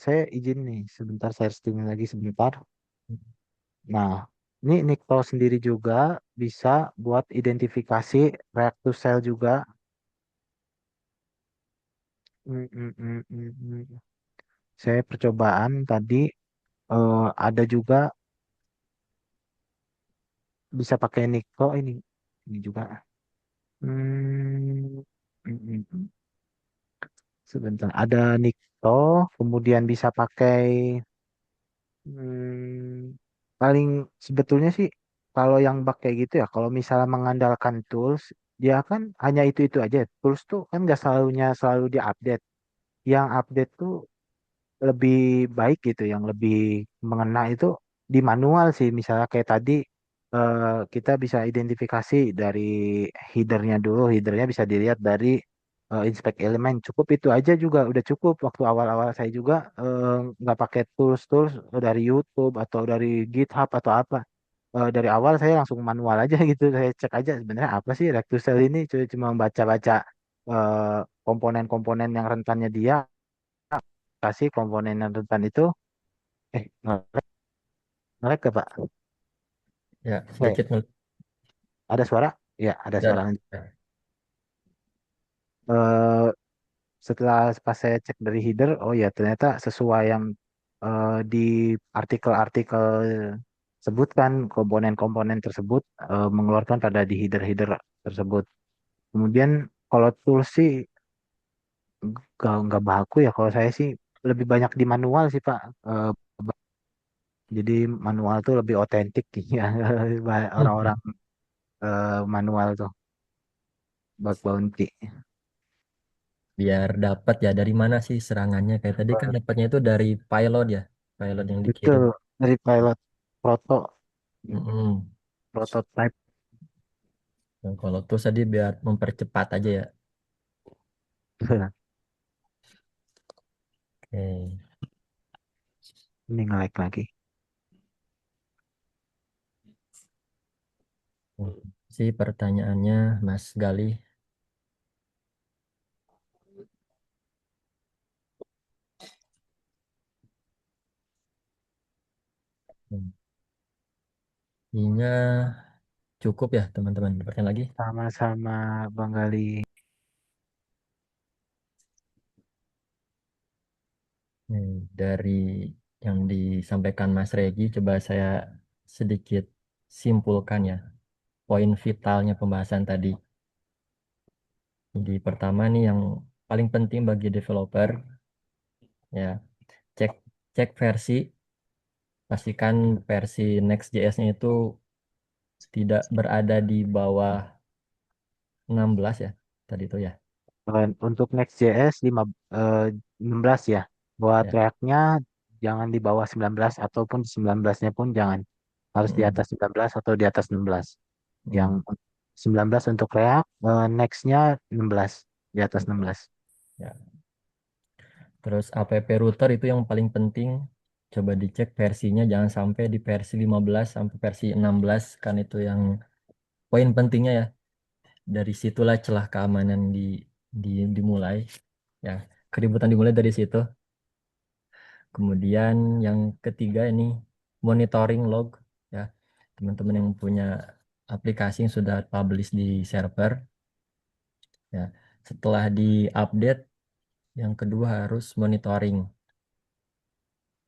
saya izin nih sebentar, saya setting lagi sebentar. Nah, ini Nikto sendiri juga bisa buat identifikasi React to Cell juga. Saya percobaan tadi ada juga bisa pakai Nikto ini juga. Hmm, mm, mm, mm. Sebentar, ada Nikto, kemudian bisa pakai paling sebetulnya sih kalau yang bug kayak gitu ya, kalau misalnya mengandalkan tools, dia kan hanya itu aja. Tools tuh kan nggak selalu diupdate. Yang update tuh lebih baik gitu, yang lebih mengena itu di manual sih. Misalnya kayak tadi kita bisa identifikasi dari headernya dulu, headernya bisa dilihat dari inspect elemen. Cukup itu aja juga udah cukup. Waktu awal-awal saya juga nggak pakai tools-tools dari YouTube atau dari GitHub atau apa. dari awal saya langsung manual aja gitu. Saya cek aja sebenarnya apa sih Rectusel ini. Cuma baca-baca eh, komponen-komponen yang rentannya dia, kasih komponen yang rentan itu. Ngelek, ngelek ke Pak? Ya, Eh, sedikit. ada suara? Ya, ada suara. Ya. Eh, Setelah pas saya cek dari header, oh ya ternyata sesuai yang di artikel-artikel sebutkan komponen-komponen tersebut mengeluarkan pada di header-header tersebut. Kemudian kalau tools sih nggak baku ya. Kalau saya sih lebih banyak di manual sih Pak. Eh, jadi manual tuh lebih otentik ya. Orang-orang manual tuh bug bounty. Biar dapat ya dari mana sih serangannya. Kayak tadi kan dapatnya itu dari pilot ya. Pilot yang dikirim. Betul, dari pilot proto Mm-mm. prototype. Nah, kalau tuh tadi biar mempercepat aja ya. Oke. Ini nge-lag lagi. Si pertanyaannya Mas Gali. Ini cukup ya teman-teman. Pertanyaan lagi. Sama-sama Bang Gali. Dari yang disampaikan Mas Regi, coba saya sedikit simpulkan ya. Poin vitalnya pembahasan tadi. Jadi pertama nih yang paling penting bagi developer ya cek cek versi, pastikan versi Next.js-nya itu tidak berada di bawah 16 ya tadi itu ya. Untuk Next.js 16 ya. Buat Ya. React-nya jangan di bawah 19 ataupun 19-nya pun jangan. Harus di Mm-mm. atas 19 atau di atas 16. Yang Mm. 19 untuk React, Next-nya 16 di atas 16. Ya. Terus app router itu yang paling penting. Coba dicek versinya jangan sampai di versi 15 sampai versi 16 kan itu yang poin pentingnya ya. Dari situlah celah keamanan dimulai. Ya, keributan dimulai dari situ. Kemudian yang ketiga ini monitoring log ya. Teman-teman yang punya aplikasi yang sudah publish di server ya. Setelah diupdate, yang kedua harus monitoring.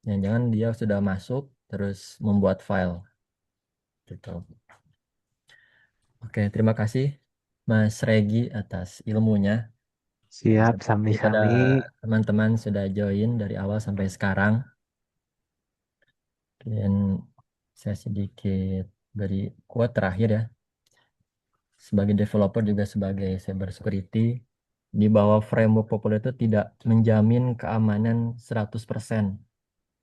Jangan-jangan dia sudah masuk terus membuat file gitu. Oke, terima kasih Mas Regi atas ilmunya. Siap, Terima kasih pada sami-sami. teman-teman sudah join dari awal sampai sekarang. Dan saya sedikit beri quote terakhir ya. Sebagai developer juga sebagai cyber security, di bawah framework populer itu tidak menjamin keamanan 100%.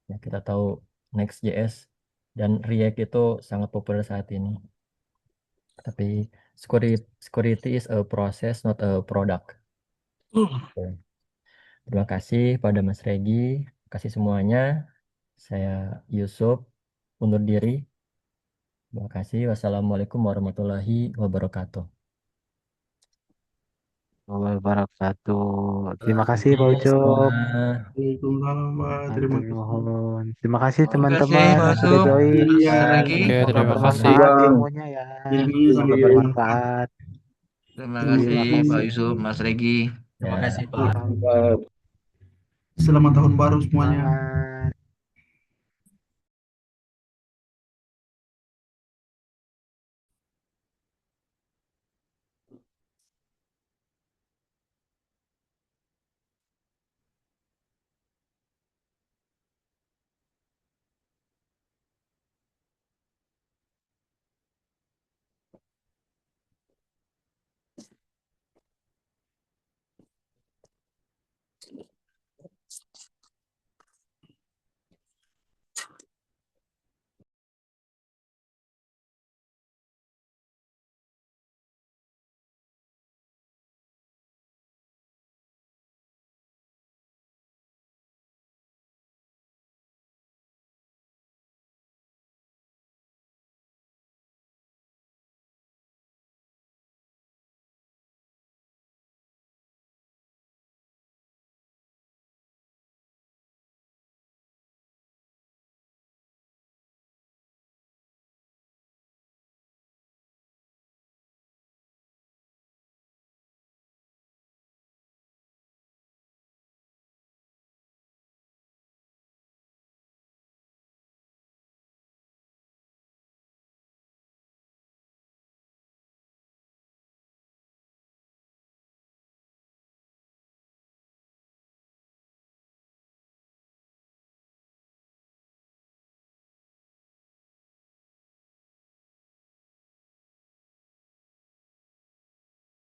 Ya, kita tahu Next.js dan React itu sangat populer saat ini. Tapi security is a process, not a product. Oke. Terima kasih pada Mas Regi. Terima kasih semuanya. Saya Yusuf, undur diri. Terima kasih. Wassalamualaikum warahmatullahi wabarakatuh. Wabarakatuh. Terima Terima kasih Pak kasih Ucup. semua. Waalaikumsalam, Pak. Terima Matur kasih. nuwun. Terima kasih Terima kasih teman-teman Pak yang sudah Yusuf, join. Mas Iya, Regi. Oke, Semoga terima terima kasih. kasih bermanfaat Bang. ilmunya ya. Ilmunya Semoga sangat bermanfaat. bermanfaat. Terima Terima kasih Terima kasih. Pak kasih. Yusuf, Mas Regi. Ya. Terima kasih, Pak. Mantap. Selamat tahun baru semuanya. Semangat.